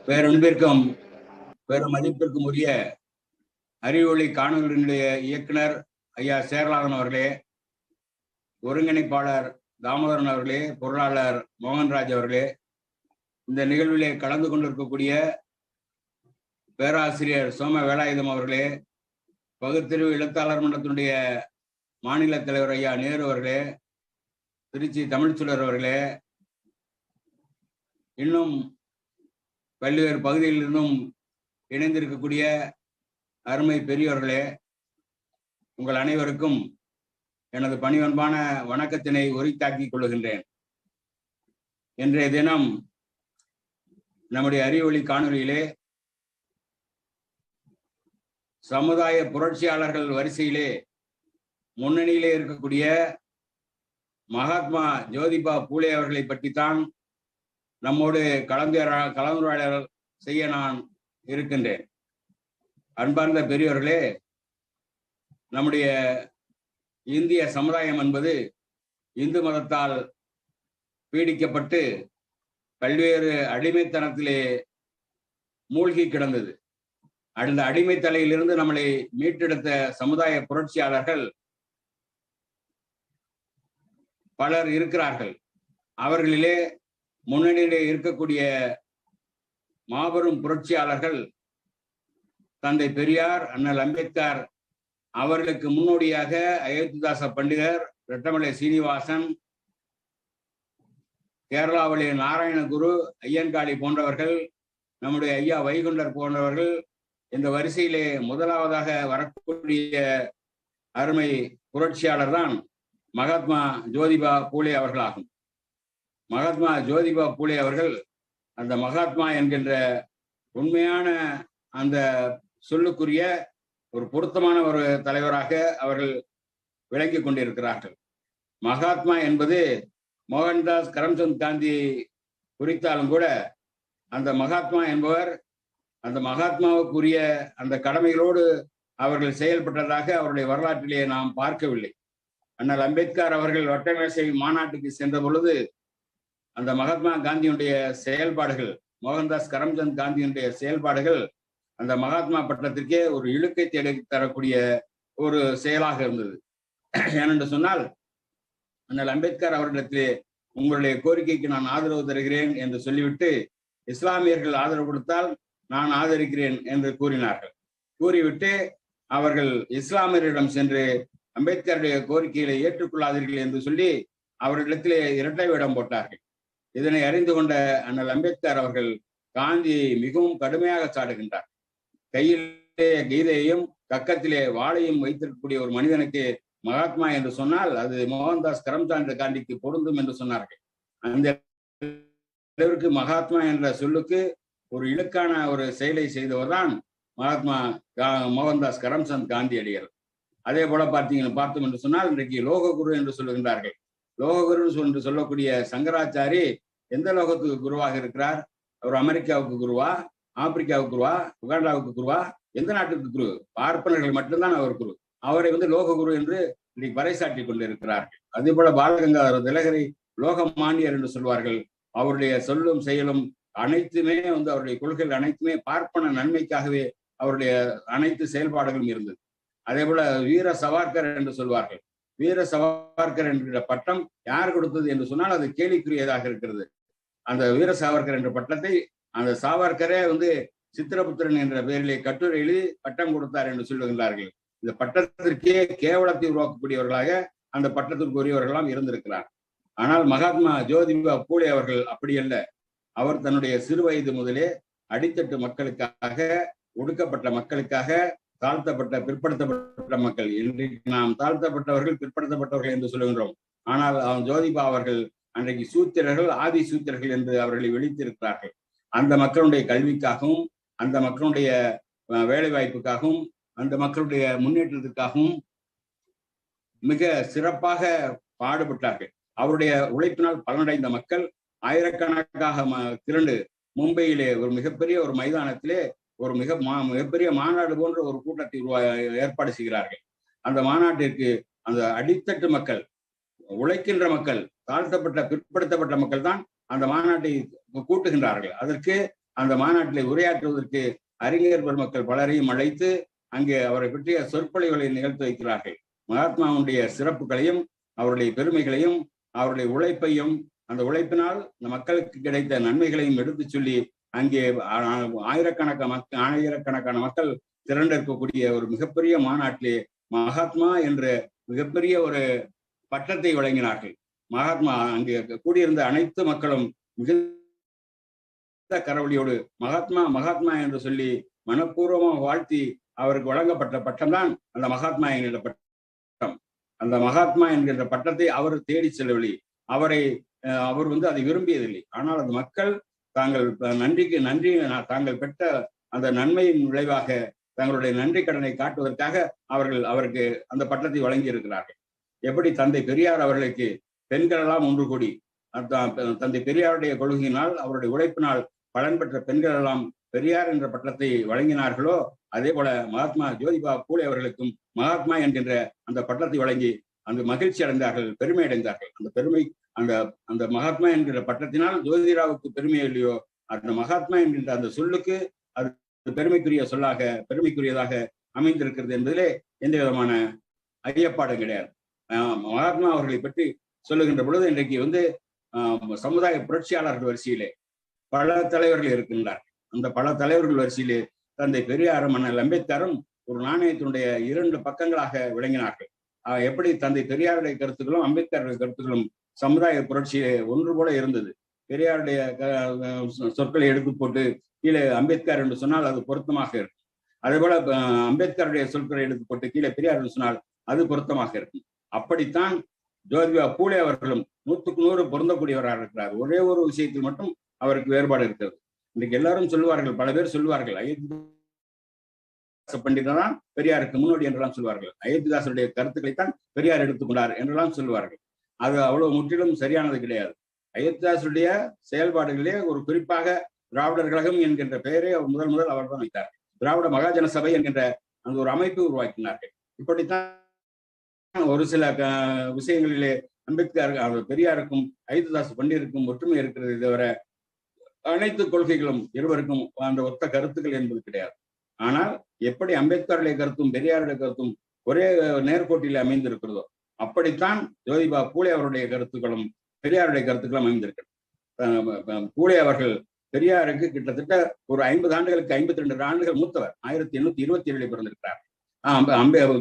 பேரன்பிற்கும் பெரும் மதிப்பிற்கும் உரிய அறிவொளி காணொலியினுடைய இயக்குனர் ஐயா சேரலாதன் அவர்களே, ஒருங்கிணைப்பாளர் தாமோதரன் அவர்களே, பொருளாளர் மோகன்ராஜ் அவர்களே, இந்த நிகழ்விலே கலந்து கொண்டிருக்கக்கூடிய பேராசிரியர் சோம வேலாயுதம் அவர்களே, பகுத்தறிவு எழுத்தாளர் மன்றத்தினுடைய மாநில தலைவர் ஐயா நேரு அவர்களே, திருச்சி தமிழ்ச்சூழர் அவர்களே, இன்னும் பல்வேறு பகுதிகளிலிருந்தும் இணைந்திருக்கக்கூடிய அருமை பெரியவர்களே, உங்கள் அனைவருக்கும் எனது பணிவன்பான வணக்கத்தினை உரித்தாக்கிக் கொள்கின்றேன். இன்றைய தினம் நம்முடைய அறிவொளி காணொலியிலே சமுதாய புரட்சியாளர்கள் வரிசையிலே முன்னணியிலே இருக்கக்கூடிய மகாத்மா ஜோதிபா பூலே அவர்களை பற்றித்தான் நம்மோடு கலந்துரையாடல் செய்ய நான் இருக்கின்றேன். அன்பார்ந்த பெரியவர்களே, நம்முடைய இந்திய சமுதாயம் என்பது இந்து மதத்தால் பீடிக்கப்பட்டு பல்வேறு அடிமைத்தனத்திலே மூழ்கி கிடந்தது. அந்த அடிமைத்தலையிலிருந்து நம்மளை மீட்டெடுத்த சமுதாய புரட்சியாளர்கள் பலர் இருக்கிறார்கள். அவர்களிலே முன்னணியிலே இருக்கக்கூடிய மாபெரும் புரட்சியாளர்கள் தந்தை பெரியார், அண்ணல் அம்பேத்கர் அவர்களுக்கு முன்னோடியாக அயோத்திதாச பண்டிதர், ரெட்டமலை சீனிவாசன், கேரளாவிலே நாராயணகுரு, ஐயன்காளி போன்றவர்கள், நம்முடைய ஐயா வைகுண்டர் போன்றவர்கள் இந்த வரிசையிலே முதலாவதாக வரக்கூடிய அருமை புரட்சியாளர் தான் மகாத்மா ஜோதிபா பூலே அவர்களாகும். மகாத்மா ஜோதிபா பூலே அவர்கள் அந்த மகாத்மா என்கின்ற உண்மையான அந்த சொல்லுக்குரிய ஒரு பொருத்தமான ஒரு தலைவராக அவர்கள் விளங்கி கொண்டிருக்கிறார்கள். மகாத்மா என்பது மோகன்தாஸ் கரம்சந்த் காந்தி குறித்தாலும் கூட அந்த மகாத்மா என்பவர் அந்த மகாத்மாவுக்குரிய அந்த கடமைகளோடு அவர்கள் செயல்பட்டதாக அவருடைய வரலாற்றிலே நாம் பார்க்கவில்லை. அண்ணல் அம்பேத்கர் அவர்கள் வட்டமேசை மாநாட்டுக்கு சென்ற பொழுது அந்த மகாத்மா காந்தியுடைய செயல்பாடுகள், மோகன்தாஸ் கரம்சந்த் காந்தியினுடைய செயல்பாடுகள் அந்த மகாத்மா பட்டத்திற்கே ஒரு இழுக்கை தேடி தரக்கூடிய ஒரு செயலாக இருந்தது. ஏனென்று சொன்னால், அண்ணல் அம்பேத்கர் அவர்களிடத்திலே உங்களுடைய கோரிக்கைக்கு நான் ஆதரவு தருகிறேன் என்று சொல்லிவிட்டு, இஸ்லாமியர்கள் ஆதரவு கொடுத்தால் நான் ஆதரிக்கிறேன் என்று கூறினார்கள். கூறிவிட்டு அவர்கள் இஸ்லாமியரிடம் சென்று அம்பேத்கருடைய கோரிக்கைகளை ஏற்றுக்கொள்ளாதீர்கள் என்று சொல்லி அவர்களிடத்திலே இரட்டை வேடம் போட்டார்கள். இதனை அறிந்து கொண்ட அண்ணல் அம்பேத்கர் அவர்கள் காந்தியை மிகவும் கடுமையாக சாடுகின்றார். கையிலே கீதையையும் கக்கத்திலே வாளையும் வைத்திருக்கக்கூடிய ஒரு மனிதனுக்கு மகாத்மா என்று சொன்னால் அது மோகன்தாஸ் கரம்சந்த் காந்திக்கு பொருந்தும் என்று சொன்னார்கள். அந்த அளவிற்கு மகாத்மா என்ற சொல்லுக்கு ஒரு இழுக்கான ஒரு செயலை செய்தவர் தான் மகாத்மா மோகன்தாஸ் கரம்சந்த் காந்தியடிகள். அதே போல பார்த்தோம் என்று சொன்னால் இன்றைக்கு லோககுரு என்று சொல்லுகின்றார்கள். லோககுரு என்று சொல்லக்கூடிய சங்கராச்சாரி எந்த லோகத்துக்கு குருவாக இருக்கிறார்? அவர் அமெரிக்காவுக்கு குருவா, ஆப்பிரிக்காவுக்கு குருவா, உகாண்டாவுக்கு குருவா, எந்த நாட்டுக்கு குரு? பார்ப்பனர்கள் மட்டும்தான் அவர் குரு. அவரை லோககுரு என்று இன்னைக்கு பறைசாட்டி கொண்டிருக்கிறார்கள். அதே போல பாலகங்காதர திலகரை லோகமானியர் என்று சொல்வார்கள். அவருடைய சொல்லும் செயலும் அனைத்துமே அவருடைய கொள்கைகள் அனைத்துமே பார்ப்பன நன்மைக்காகவே அவருடைய அனைத்து செயல்பாடுகளும் இருந்தது. அதே போல வீர சவார்கர் என்று சொல்வார்கள். வீர சவார்கர் என்கிற பட்டம் யார் கொடுத்தது என்று சொன்னால் அது கேலிக்குரியதாக இருக்கிறது. அந்த வீர சாவர்கர் என்ற பட்டத்தை அந்த சாவர்கரே சித்திரபுத்திரன் என்ற பெயரிலே கட்டுரை எழுதி பட்டம் கொடுத்தார் என்று சொல்லுகின்றார்கள். இந்த பட்டத்திற்கே கேவலத்தை உருவாக்கக்கூடியவர்களாக அந்த பட்டத்திற்கு உரியவர்களாம் இருந்திருக்கிறார். ஆனால் மகாத்மா ஜோதிபா பூலே அவர்கள் அப்படி அல்ல. அவர் தன்னுடைய சிறு வயது முதலே அடித்தட்டு மக்களுக்காக, ஒடுக்கப்பட்ட மக்களுக்காக, தாழ்த்தப்பட்ட பிற்படுத்தப்பட்ட மக்கள், இன்றைக்கு நாம் தாழ்த்தப்பட்டவர்கள் பிற்படுத்தப்பட்டவர்கள் என்று சொல்லுகின்றோம். ஆனால் ஜோதிபா அவர்கள் அன்றைக்கு சூத்திரர்கள், ஆதி சூத்திரர்கள் என்று அவர்களை வெளித்திருக்கிறார்கள். அந்த மக்களுடைய கல்விக்காகவும், அந்த மக்களுடைய வேலை வாய்ப்புக்காகவும், அந்த மக்களுடைய முன்னேற்றத்திற்காகவும் மிக சிறப்பாக பாடுபட்டார்கள். அவருடைய உழைப்பினால் பலனடைந்த மக்கள் ஆயிரக்கணக்காக திரண்டு மும்பையிலே ஒரு மிகப்பெரிய ஒரு மைதானத்திலே ஒரு மிகப்பெரிய மாநாடு போன்ற ஒரு கூட்டத்தை ஏற்பாடு செய்கிறார்கள். அந்த மாநாட்டிற்கு அந்த அடித்தட்டு மக்கள், உழைக்கின்ற மக்கள், தாழ்த்தப்பட்ட பிற்படுத்தப்பட்ட மக்கள் தான் அந்த மாநாட்டை கூட்டுகின்றார்கள். அதற்கு அந்த மாநாட்டில் உரையாற்றுவதற்கு அறிஞர் பெருமக்கள் பலரையும் அழைத்து அங்கே அவரை பற்றிய சொற்பொழிவுகளை நிகழ்த்தி வைக்கிறார்கள். மகாத்மாவுடைய சிறப்புகளையும் அவருடைய பெருமைகளையும் அவருடைய உழைப்பையும் அந்த உழைப்பினால் இந்த மக்களுக்கு கிடைத்த நன்மைகளையும் எடுத்து சொல்லி அங்கே ஆயிரக்கணக்கான மக்கள் திரண்டிருக்கக்கூடிய ஒரு மிகப்பெரிய மாநாட்டிலே மகாத்மா என்ற மிகப்பெரிய ஒரு பட்டத்தை வழங்கினார்கள். மகாத்மா அங்கே கூடியிருந்த அனைத்து மக்களும் மிகுந்த கரவொலியோடு மகாத்மா மகாத்மா என்று சொல்லி மனப்பூர்வமாக வாழ்த்தி அவருக்கு வழங்கப்பட்ட பட்டம்தான் அந்த மகாத்மா என்கிற பட்டம். அந்த மகாத்மா என்கின்ற பட்டத்தை அவர் தேடி செல்லவில்லை. அவர் அதை விரும்பியதில்லை. ஆனால் அந்த மக்கள் தாங்கள் நன்றி தாங்கள் பெற்ற அந்த நன்மையின் விளைவாக தங்களுடைய நன்றி கடனை காட்டுவதற்காக அவருக்கு அந்த பட்டத்தை வழங்கி இருக்கிறார்கள். எப்படி தந்தை பெரியார் அவர்களுக்கு பெண்கள் எல்லாம் ஒன்று கூடி தந்தை பெரியாருடைய கொள்கையினால் அவருடைய உழைப்பினால் பலன் பெற்ற பெண்கள் எல்லாம் பெரியார் என்ற பட்டத்தை வழங்கினார்களோ, அதே போல மகாத்மா ஜோதிபா பூலே அவர்களுக்கும் மகாத்மா என்கின்ற அந்த பட்டத்தை வழங்கி அந்த மகிழ்ச்சி அடைந்தார்கள், பெருமை அடைந்தார்கள். அந்த பெருமை அந்த மகாத்மா என்கிற பட்டத்தினால் ஜோதிராவுக்கு பெருமை இல்லையோ, அந்த மகாத்மா என்கின்ற அந்த சொல்லுக்கு அது பெருமைக்குரியதாக அமைந்திருக்கிறது என்பதிலே எந்த விதமான ஐயப்பாடும் கிடையாது. மகாத்மா அவர்களை பற்றி சொல்லுகின்ற பொழுது இன்றைக்கு சமுதாய புரட்சியாளர்கள் வரிசையிலே பல தலைவர்கள் இருக்கின்றார்கள். அந்த பல தலைவர்கள் வரிசையிலே தந்தை பெரியாரும் அண்ணல் அம்பேத்கரும் ஒரு நாணயத்தினுடைய 2 பக்கங்களாக விளங்கினார்கள். எப்படி தந்தை பெரியாருடைய கருத்துக்களும் அம்பேத்கருடைய கருத்துக்களும் சமுதாய புரட்சியிலே ஒன்று போல இருந்தது. பெரியாருடைய சொற்களை எடுத்து போட்டு கீழே அம்பேத்கர் என்று சொன்னால் அது பொருத்தமாக இருக்கும். அதே போல அம்பேத்கருடைய சொற்களை எடுத்து போட்டு கீழே பெரியார் என்று சொன்னால் அது பொருத்தமாக இருக்கும். அப்படித்தான் ஜோதிபா பூலே அவர்களும் 100க்கு 100 பொருந்தக்கூடியவராக இருக்கிறார். ஒரே ஒரு விஷயத்தில் மட்டும் அவருக்கு வேறுபாடு இருக்கிறது. இன்னைக்கு எல்லாரும் சொல்லுவார்கள், பல பேர் சொல்லுவார்கள், அயோத்திதாச பண்டிதர் தான் பெரியாருக்கு முன்னோடி என்றெல்லாம் சொல்வார்கள். அயோத்திதாசருடைய கருத்துக்களைத்தான் பெரியார் எடுத்துக்கொண்டார் என்றெல்லாம் சொல்வார்கள். அது அவ்வளவு முற்றிலும் சரியானது கிடையாது. அயோத்திதாசருடைய செயல்பாடுகளிலே ஒரு குறிப்பாக திராவிடர் கழகம் என்கின்ற பெயரை முதல் அவர் தான் வைத்தார். திராவிட மகாஜன சபை என்கின்ற அந்த ஒரு அமைப்பு உருவாக்கினார்கள். இப்படித்தான் ஒரு சில விஷயங்களிலே அம்பேத்கர் பெரியாருக்கும் அயோத்திதாச பண்டிதருக்கும் ஒற்றுமை இருக்கிறது தவிர அனைத்து கொள்கைகளும் இருவருக்கும் அந்த ஒத்த கருத்துக்கள் என்பது கிடையாது. ஆனால் எப்படி அம்பேத்கருடைய கருத்தும் பெரியாருடைய கருத்தும் ஒரே நேர்கோட்டில் அமைந்திருக்கிறதோ அப்படித்தான் ஜோதிபா பூலே அவருடைய கருத்துக்களும் பெரியாருடைய கருத்துக்களும் அமைந்திருக்கிறது. பூலே அவர்கள் பெரியாருக்கு கிட்டத்தட்ட ஒரு 50 ஆண்டுகளுக்கு 52 ஆண்டுகள் மூத்தவர். 1827 பிறந்திருக்கிறார்.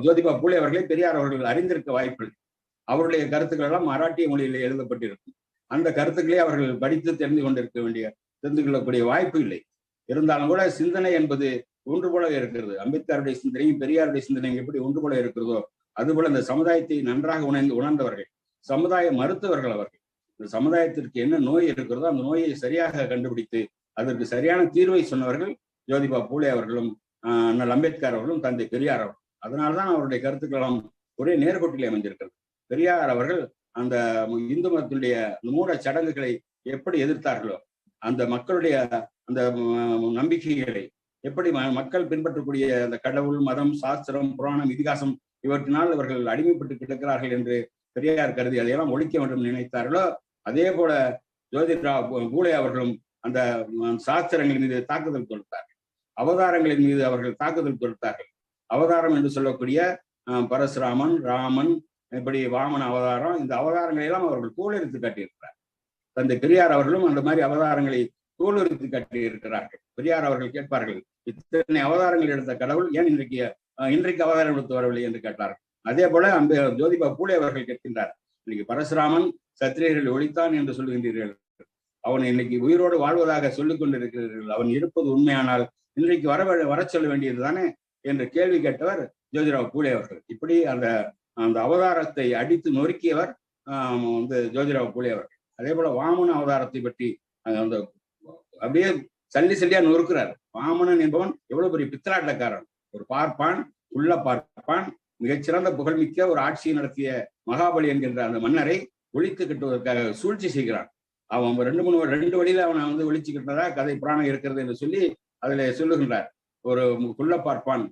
ஜோதிபா பூலே அவர்களை பெரியார் அவர்கள் அறிந்திருக்க வாய்ப்பில்லை. அவருடைய கருத்துக்கள் எல்லாம் மராட்டிய மொழியில் எழுதப்பட்டிருக்கும். அந்த கருத்துக்களை அவர்கள் படித்து தெரிந்து கொள்ளக்கூடிய வாய்ப்பு இல்லை. இருந்தாலும் கூட சிந்தனை என்பது ஒன்று போல இருக்கிறது. அம்பேத்கருடைய சிந்தனையும் பெரியாருடைய சிந்தனையும் எப்படி ஒன்று போல இருக்கிறதோ அதுபோல இந்த சமுதாயத்தை நன்றாக உணர்ந்தவர்கள், சமுதாய மருத்துவர்கள் அவர்கள். இந்த சமுதாயத்திற்கு என்ன நோய் இருக்கிறதோ அந்த நோயை சரியாக கண்டுபிடித்து அதற்கு சரியான தீர்வை சொன்னவர்கள் ஜோதிபா பூலே அவர்களும் அண்ணல் அம்பேத்கர் அவர்களும் தந்தை பெரியார் அவர்கள். அதனால்தான் அவருடைய கருத்துக்களெல்லாம் ஒரே நேர்கோட்டிலே அமைந்திருக்கிறது. பெரியார் அவர்கள் அந்த இந்து மதத்தினுடைய மூட சடங்குகளை எப்படி எதிர்த்தார்களோ, அந்த மக்களுடைய அந்த நம்பிக்கைகளை எப்படி மக்கள் பின்பற்றக்கூடிய அந்த கடவுள், மதம், சாஸ்திரம், புராணம், இதிகாசம் இவற்றினால் அவர்கள் அடிமைப்பட்டு கிடக்கிறார்கள் என்று பெரியார் கருதி அதையெல்லாம் ஒழிக்க வேண்டும் நினைத்தார்களோ, அதே போல ஜோதிபா பூலே அவர்களும் அந்த சாஸ்திரங்களின் மீது தாக்குதல் தொடுத்தார்கள். அவதாரங்களின் மீது அவர்கள் தாக்குதல் தொடுத்தார்கள். அவதாரம் என்று சொல்லக்கூடிய பரசுராமன், ராமன், இப்படி வாமன அவதாரம், இந்த அவதாரங்களை எல்லாம் அவர்கள் தோலுரித்து காட்டியிருக்கிறார். தந்தை பெரியார் அவர்களும் அந்த மாதிரி அவதாரங்களை தோலுரித்து காட்டியிருக்கிறார்கள். பெரியார் அவர்கள் கேட்பார்கள், இத்தனை அவதாரங்கள் எடுத்த கடவுள் ஏன் இன்றைக்கு அவதாரம் எடுத்து வரவில்லை என்று கேட்டார்கள். அதே போல ஜோதிபா பூலே அவர்கள் கேட்கின்றார், இன்னைக்கு பரசுராமன் சத்திரியர்கள் ஒழித்தான் என்று சொல்லுகின்றீர்கள், அவன் இன்னைக்கு உயிரோடு வாழ்வதாக சொல்லிக் கொண்டிருக்கிறீர்கள், அவன் இருப்பது உண்மையானால் இன்றைக்கு வர சொல்ல வேண்டியது தானே என்று கேள்வி கேட்டவர் ஜோதிபா பூலே அவர்கள். இப்படி அந்த அவதாரத்தை அடித்து நொறுக்கியவர் ஜோதிபா பூலே அவர்கள். அதே போல வாமன அவதாரத்தை பற்றி அந்த அப்படியே சல்லியா நொறுக்கிறார். வாமனன் என்பவன் எவ்வளவு பெரிய பித்தலாட்டக்காரன், ஒரு பார்ப்பான், உள்ள பார்ப்பான், மிகச்சிறந்த புகழ்மிக்க ஒரு ஆட்சியை நடத்திய மகாபலி என்கின்ற அந்த மன்னரை ஒழித்து கட்டுவதற்காக சூழ்ச்சி செய்கிறான். அவன் 2 வழியில அவனை ஒழிச்சு கட்டுறதா கதை புராணம் இருக்கிறது என்று சொல்லி அதுல சொல்லுகின்றார். ஒரு குள்ள பார்ப்பான்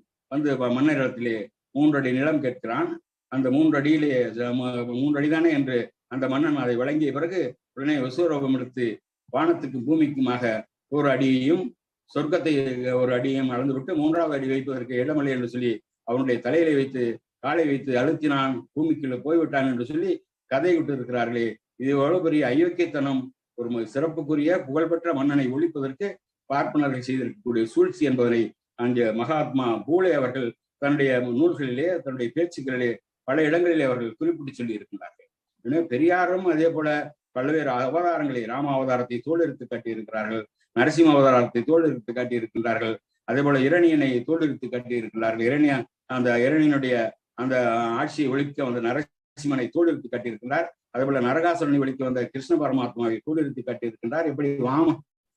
மன்னரிடத்திலே 3 அடி நிலம் கேட்கிறான். அந்த 3 அடியிலே 3 அடிதானே என்று அந்த மன்னன் அதை வழங்கிய பிறகு உடனே விஸ்வரூபம் எடுத்து வானத்துக்கும் பூமிக்குமாக ஒரு அடியையும் சொர்க்கத்தை ஒரு அடியையும் அளந்துவிட்டு 3வது அடி வைப்பதற்கு இடமில்லை என்று சொல்லி அவனுடைய தலையில வைத்து காலை வைத்து அழுத்தினான், பூமிக்குள்ள போய்விட்டான் என்று சொல்லி கதை விட்டு இருக்கிறார்களே, இது எவ்வளவு பெரிய அயோக்கியத்தனம்! ஒரு சிறப்புக்குரிய புகழ்பெற்ற மன்னனை ஒழிப்பதற்கு பார்ப்பனர்கள் செய்திருக்கக்கூடிய சூழ்ச்சி என்பதனை அங்கே மகாத்மா பூலே அவர்கள் தன்னுடைய நூல்களிலே தன்னுடைய பேச்சுக்களிலே பல இடங்களிலே அவர்கள் குறிப்பிட்டு சொல்லி இருக்கின்றார்கள். எனவே பெரியாரும் அதே போல பல்வேறு அவதாரங்களை ராம அவதாரத்தை தோலெடுத்து காட்டியிருக்கிறார்கள், நரசிம்ம அவதாரத்தை தோலெடுத்து காட்டியிருக்கின்றார்கள், அதே போல இரணியனை தோலெடுத்து காட்டியிருக்கிறார்கள். அந்த இரணியனுடைய அந்த ஆட்சியை ஒழிக்க வந்த நரசிம்மனை தோலெடுத்து காட்டியிருக்கின்றார். அதே போல நரகாசுரனை ஒழிக்க வந்த கிருஷ்ண பரமாத்மாவை தோலெடுத்து காட்டியிருக்கின்றார். எப்படி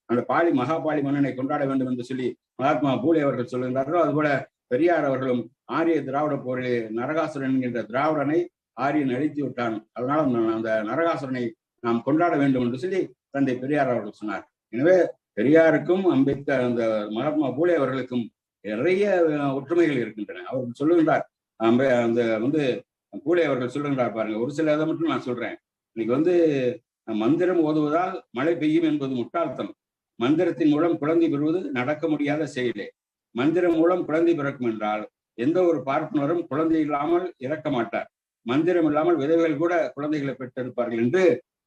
அந்த மகாபாலி மன்னனை கொண்டாட வேண்டும் என்று சொல்லி மகாத்மா பூலே அவர்கள் சொல்லுகின்றார்களோ, அதுபோல பெரியார் அவர்களும் ஆரிய திராவிட போரிலே நரகாசுரன் என்கின்ற திராவிடனை ஆரியன் அழித்து விட்டான், அதனால அந்த நரகாசுரனை நாம் கொண்டாட வேண்டும் என்று சொல்லி தந்தை பெரியார் அவர்கள் சொன்னார். எனவே பெரியாருக்கும் அம்பேத்கர் அந்த மகாத்மா பூலே அவர்களுக்கும் நிறைய ஒற்றுமைகள் இருக்கின்றன. அவர் சொல்லுகின்றார், அந்த பூலே அவர்கள் சொல்லுகின்றார் பாருங்க, ஒரு சில இதை மட்டும் நான் சொல்றேன். இன்னைக்கு மந்திரம் ஓதுவதால் மழை பெய்யும் என்பது முட்டாள்தனம். மந்திரத்தின் மூலம் குழந்தை பெறுவது நடக்க முடியாத செயலே. மந்திரம் மூலம் குழந்தை பிறக்கும் என்றால் எந்த ஒரு பார்ப்பனரும் குழந்தை இல்லாமல் இறக்க மாட்டார். மந்திரம் இல்லாமல் விதவைகள் கூட குழந்தைகளை பெற்றெடுப்பார்கள் என்று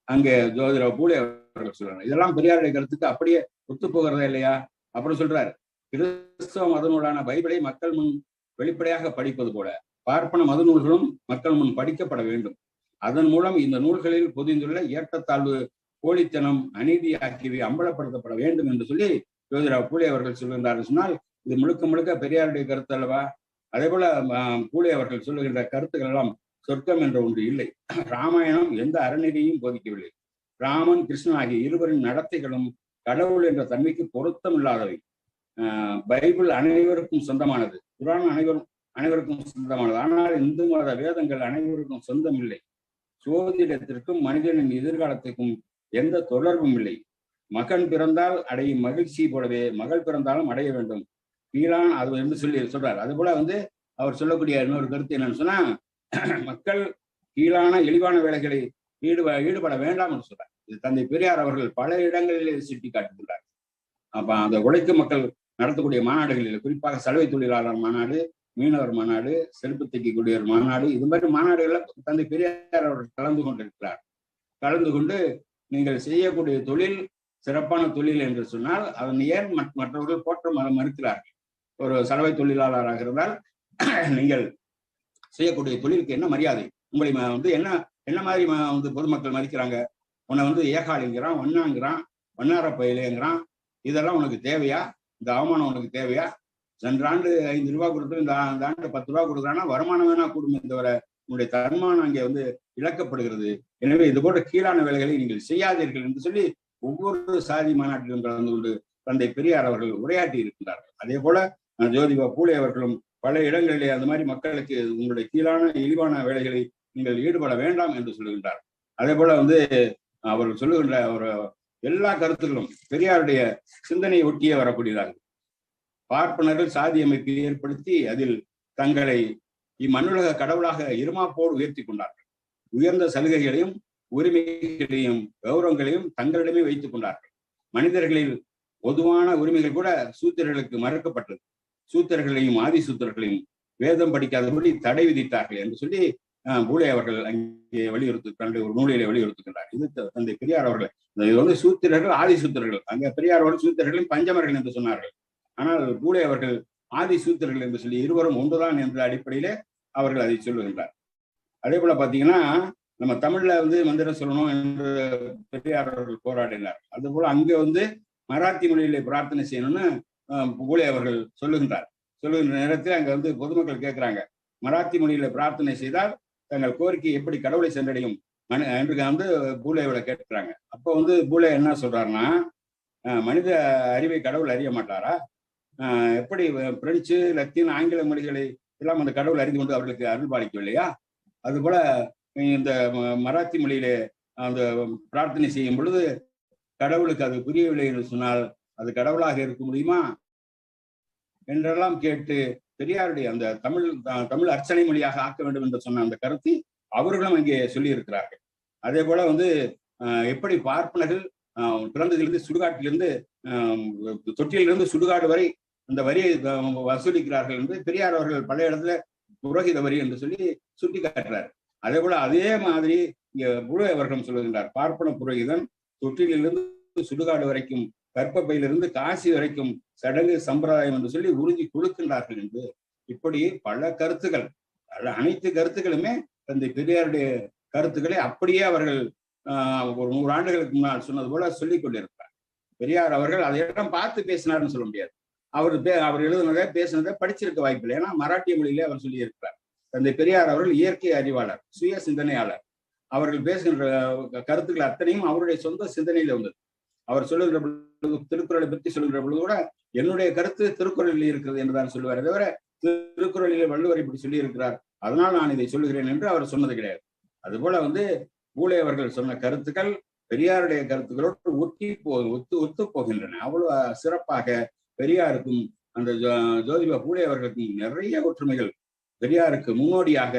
அங்கே ஜோதிராவ் பூலே அவர்கள் சொல்றாங்க. இதெல்லாம் பெரியாருடைய கருத்துக்கு அப்படியே ஒத்து போகிறதா இல்லையா? அப்புறம் சொல்றாரு, கிறிஸ்தவ மத நூலான பைபிளை மக்கள் முன் வெளிப்படையாக படிப்பது போல பார்ப்பன மத நூல்களும் மக்கள் முன் படிக்கப்பட வேண்டும். அதன் மூலம் இந்த நூல்களில் பொதிந்துள்ள ஏற்றத்தாழ்வு, போலித்தனம், அநீதி ஆகியவை அம்பலப்படுத்தப்பட வேண்டும் என்று சொல்லி ஜோதிராவ் பூலே அவர்கள் சொல்கின்றார்கள். சொன்னால் இது முழுக்க முழுக்க பெரியாருடைய கருத்து அல்லவா? அதே போல பூலே அவர்கள் சொல்லுகின்ற கருத்துக்கள் எல்லாம் சொர்க்கம் என்ற ஒன்று இல்லை. ராமாயணம் எந்த அறநெறியையும் போதிக்கவில்லை. ராமன், கிருஷ்ணன் ஆகிய இருவரின் நடத்தைகளும் கடவுள் என்ற தன்மைக்கு பொருத்தம் இல்லாதவை. பைபிள் அனைவருக்கும் சொந்தமானது, குர்ஆன் அனைவருக்கும் சொந்தமானது. ஆனால் இந்து மத வேதங்கள் அனைவருக்கும் சொந்தம் இல்லை. சோதிடத்திற்கும் மனிதனின் எதிர்காலத்திற்கும் எந்த தொடர்பும் இல்லை. மகன் பிறந்தால் அடையும் மகிழ்ச்சி போலவே மகள் பிறந்தாலும் அடைய வேண்டும் கீழான் அது என்று சொல்றார். அது போல அவர் சொல்லக்கூடிய இன்னொரு கருத்து என்னன்னு சொன்னா, மக்கள் கீழான இழிவான வேலைகளை ஈடுபட வேண்டாம் என்று சொல்றார். இது தந்தை பெரியார் அவர்கள் பல இடங்களிலே சுட்டி காட்டுகிறார். அப்ப அந்த உழைக்கும் மக்கள் நடத்தக்கூடிய மாநாடுகளில், குறிப்பாக சலவை தொழிலாளர் மாநாடு, மீனவர் மாநாடு, செருப்பு தைக்கக்கூடியவர் மாநாடு, இது மாதிரி மாநாடுகளை தந்தை பெரியார் அவர்கள் கலந்து கொண்டிருக்கிறார். கலந்து கொண்டு நீங்கள் செய்யக்கூடிய தொழில் சிறப்பான தொழில் என்று சொன்னால் அதன் ஏன் மற்றவர்கள் போற்ற மறுக்கிறார்கள். ஒரு சலவை தொழிலாளராக இருந்தால் நீங்கள் செய்யக்கூடிய தொழிலுக்கு என்ன மரியாதை, உங்களை என்ன மாதிரி பொதுமக்கள் மதிக்கிறாங்க? உன்னை ஏகாலிங்கிறான், வண்ணாங்கிறான், வண்ணார பயிலேங்கிறான். இதெல்லாம் உனக்கு தேவையா? இந்த அவமானம் உனக்கு தேவையா? சென்ற ஆண்டு 5 ரூபா கொடுத்து இந்த ஆண்டு 10 ரூபா கொடுக்குறான்னா வருமானம் வேணா குடும்பம் தவிர உங்களுடைய தன்மானம் அங்கே இழக்கப்படுகிறது. எனவே இது போன்ற கீழான வேலைகளை நீங்கள் செய்யாதீர்கள் என்று சொல்லி ஒவ்வொரு சாதி மாநாட்டிலும் கலந்து கொண்டு தந்தை பெரியார் அவர்கள் உரையாற்றி இருக்கின்றார்கள். அதே போல ஜோதிபா பூலே அவர்களும் பல இடங்களிலே அந்த மாதிரி மக்களுக்கு உங்களுடைய கீழான இழிவான வேலைகளை நீங்கள் ஈடுபட வேண்டாம் என்று சொல்லுகின்றார். அதே போல அவர்கள் சொல்லுகின்ற ஒரு எல்லா கருத்துக்களும் பெரியாருடைய சிந்தனையை ஒட்டியே வரக்கூடியதாகும். பார்ப்பனர்கள் சாதி அமைப்பை ஏற்படுத்தி அதில் தங்களை இம்மண்ணுலக கடவுளாக இருமாப்போடு உயர்த்தி கொண்டார்கள். உயர்ந்த சலுகைகளையும் உரிமைகளையும் கௌரவங்களையும் தங்களிடமே வைத்துக் கொண்டார்கள். மனிதர்களில் பொதுவான உரிமைகள் கூட சூத்திரர்களுக்கு மறுக்கப்பட்டது. சூத்திரர்களையும் ஆதி சூத்திரர்களையும் வேதம் படிக்காதபடி தடை விதித்தார்கள் என்று சொல்லி பூலே அவர்கள் அங்கே தன்னுடைய ஒரு நூலிலே வலியுறுத்துகின்றார். இது தந்தை பெரியார் அவர்கள். இது சூத்திரர்கள், ஆதி சூத்திரர்கள். அங்கே பெரியார் அவர்கள் சூத்திரர்களையும் பஞ்சமர்கள் என்று சொன்னார்கள். ஆனால் பூலே அவர்கள் ஆதி சூத்திரர்கள் என்று சொல்லி இருவரும் ஒன்றுதான் என்ற அடிப்படையிலே அவர்கள் அதை சொல்லுகின்றார். அதே போல பாத்தீங்கன்னா நம்ம தமிழ்ல மந்திரம் சொல்லணும் என்று பெரியார் அவர்கள் போராடினார். அது போல அங்க மராத்தி மொழியிலே பிரார்த்தனை செய்யணும்னு பூலே அவர்கள் சொல்லுகின்ற நேரத்தில் அங்க பொதுமக்கள் கேட்கிறாங்க, மராத்தி மொழியில பிரார்த்தனை செய்தால் தங்கள் கோரிக்கை எப்படி கடவுளை சென்றடையும் என்று பூலேவிட கேட்கிறாங்க. அப்போ பூலே என்ன சொல்றாருன்னா, மனித அறிவை கடவுள் அறிய மாட்டாரா? எப்படி பிரெஞ்சு, லத்தீன், ஆங்கில மொழிகளை எல்லாம் அந்த கடவுள் அறிந்து கொண்டு அவர்களுக்கு அருள் பாலிக்கவில்லையா? அது போல இந்த மராத்தி மொழியிலே அந்த பிரார்த்தனை செய்யும் பொழுது கடவுளுக்கு அது புரியவில்லை என்று சொன்னால் அது கடவுளாக இருக்க முடியுமா என்றெல்லாம் கேட்டு பெரியாருடைய அந்த தமிழ் அர்ச்சனை மொழியாக ஆக்க வேண்டும் என்று சொன்ன அந்த கருத்தை அவர்களும் அங்கே சொல்லி இருக்கிறார்கள். அதே போல எப்படி பார்ப்பனர்கள் பிறந்ததிலிருந்து சுடுகாட்டிலிருந்து தொட்டிலிருந்து சுடுகாடு வரை அந்த வரியை வசூலிக்கிறார்கள் என்று பெரியார் அவர்கள் பல இடத்துல புரோகித வரி என்று சொல்லி சுட்டி காட்டுறார். அதே போல அதே மாதிரி இங்க புரோகித அவர்கள் சொல்லுகின்றார், பார்ப்பன புரோகிதன் தொட்டிலிருந்து சுடுகாடு வரைக்கும் கற்பப்பையிலிருந்து காசி வரைக்கும் சடங்கு சம்பிரதாயம் என்று சொல்லி உறுதி கொடுக்கின்றார்கள் என்று. இப்படி பல கருத்துக்கள், அனைத்து கருத்துக்களுமே தந்தை பெரியாருடைய கருத்துக்களை அப்படியே அவர்கள் ஒரு 100 ஆண்டுகளுக்கு முன்னால் சொன்னது போல சொல்லிக் கொண்டிருக்கிறார். பெரியார் அவர்கள் அதையெல்லாம் பார்த்து பேசினார்னு சொல்ல முடியாது. அவர் எழுதுனதை பேசினதை படிச்சிருக்க வாய்ப்பில்லை. ஏன்னா மராட்டிய மொழியிலே அவர் சொல்லி இருக்கிறார். தந்தை பெரியார் அவர்கள் இயற்கை அறிவாளர், சுய சிந்தனையாளர். அவர்கள் பேசுகின்ற கருத்துக்கள் அத்தனையும் அவருடைய சொந்த சிந்தனையில வந்தது. அவர் சொல்லுகிற பொழுது, திருக்குறளை பற்றி சொல்லுகிற பொழுது கூட என்னுடைய கருத்து திருக்குறளில் இருக்கிறது என்றுதான் சொல்லுவார். தவிர திருக்குறளிலே வள்ளுவர் இப்படி சொல்லி இருக்கிறார், அதனால் நான் இதை சொல்லுகிறேன் என்று அவர் சொன்னது கிடையாது. அதுபோல பூலே அவர்கள் சொன்ன கருத்துக்கள் பெரியாருடைய கருத்துக்களோடு ஒத்து போகின்றன. அவ்வளவு சிறப்பாக பெரியாருக்கும் அந்த ஜோதிபா பூலே அவர்களுக்கும் நிறைய ஒற்றுமைகள். பெரியாருக்கு முன்னோடியாக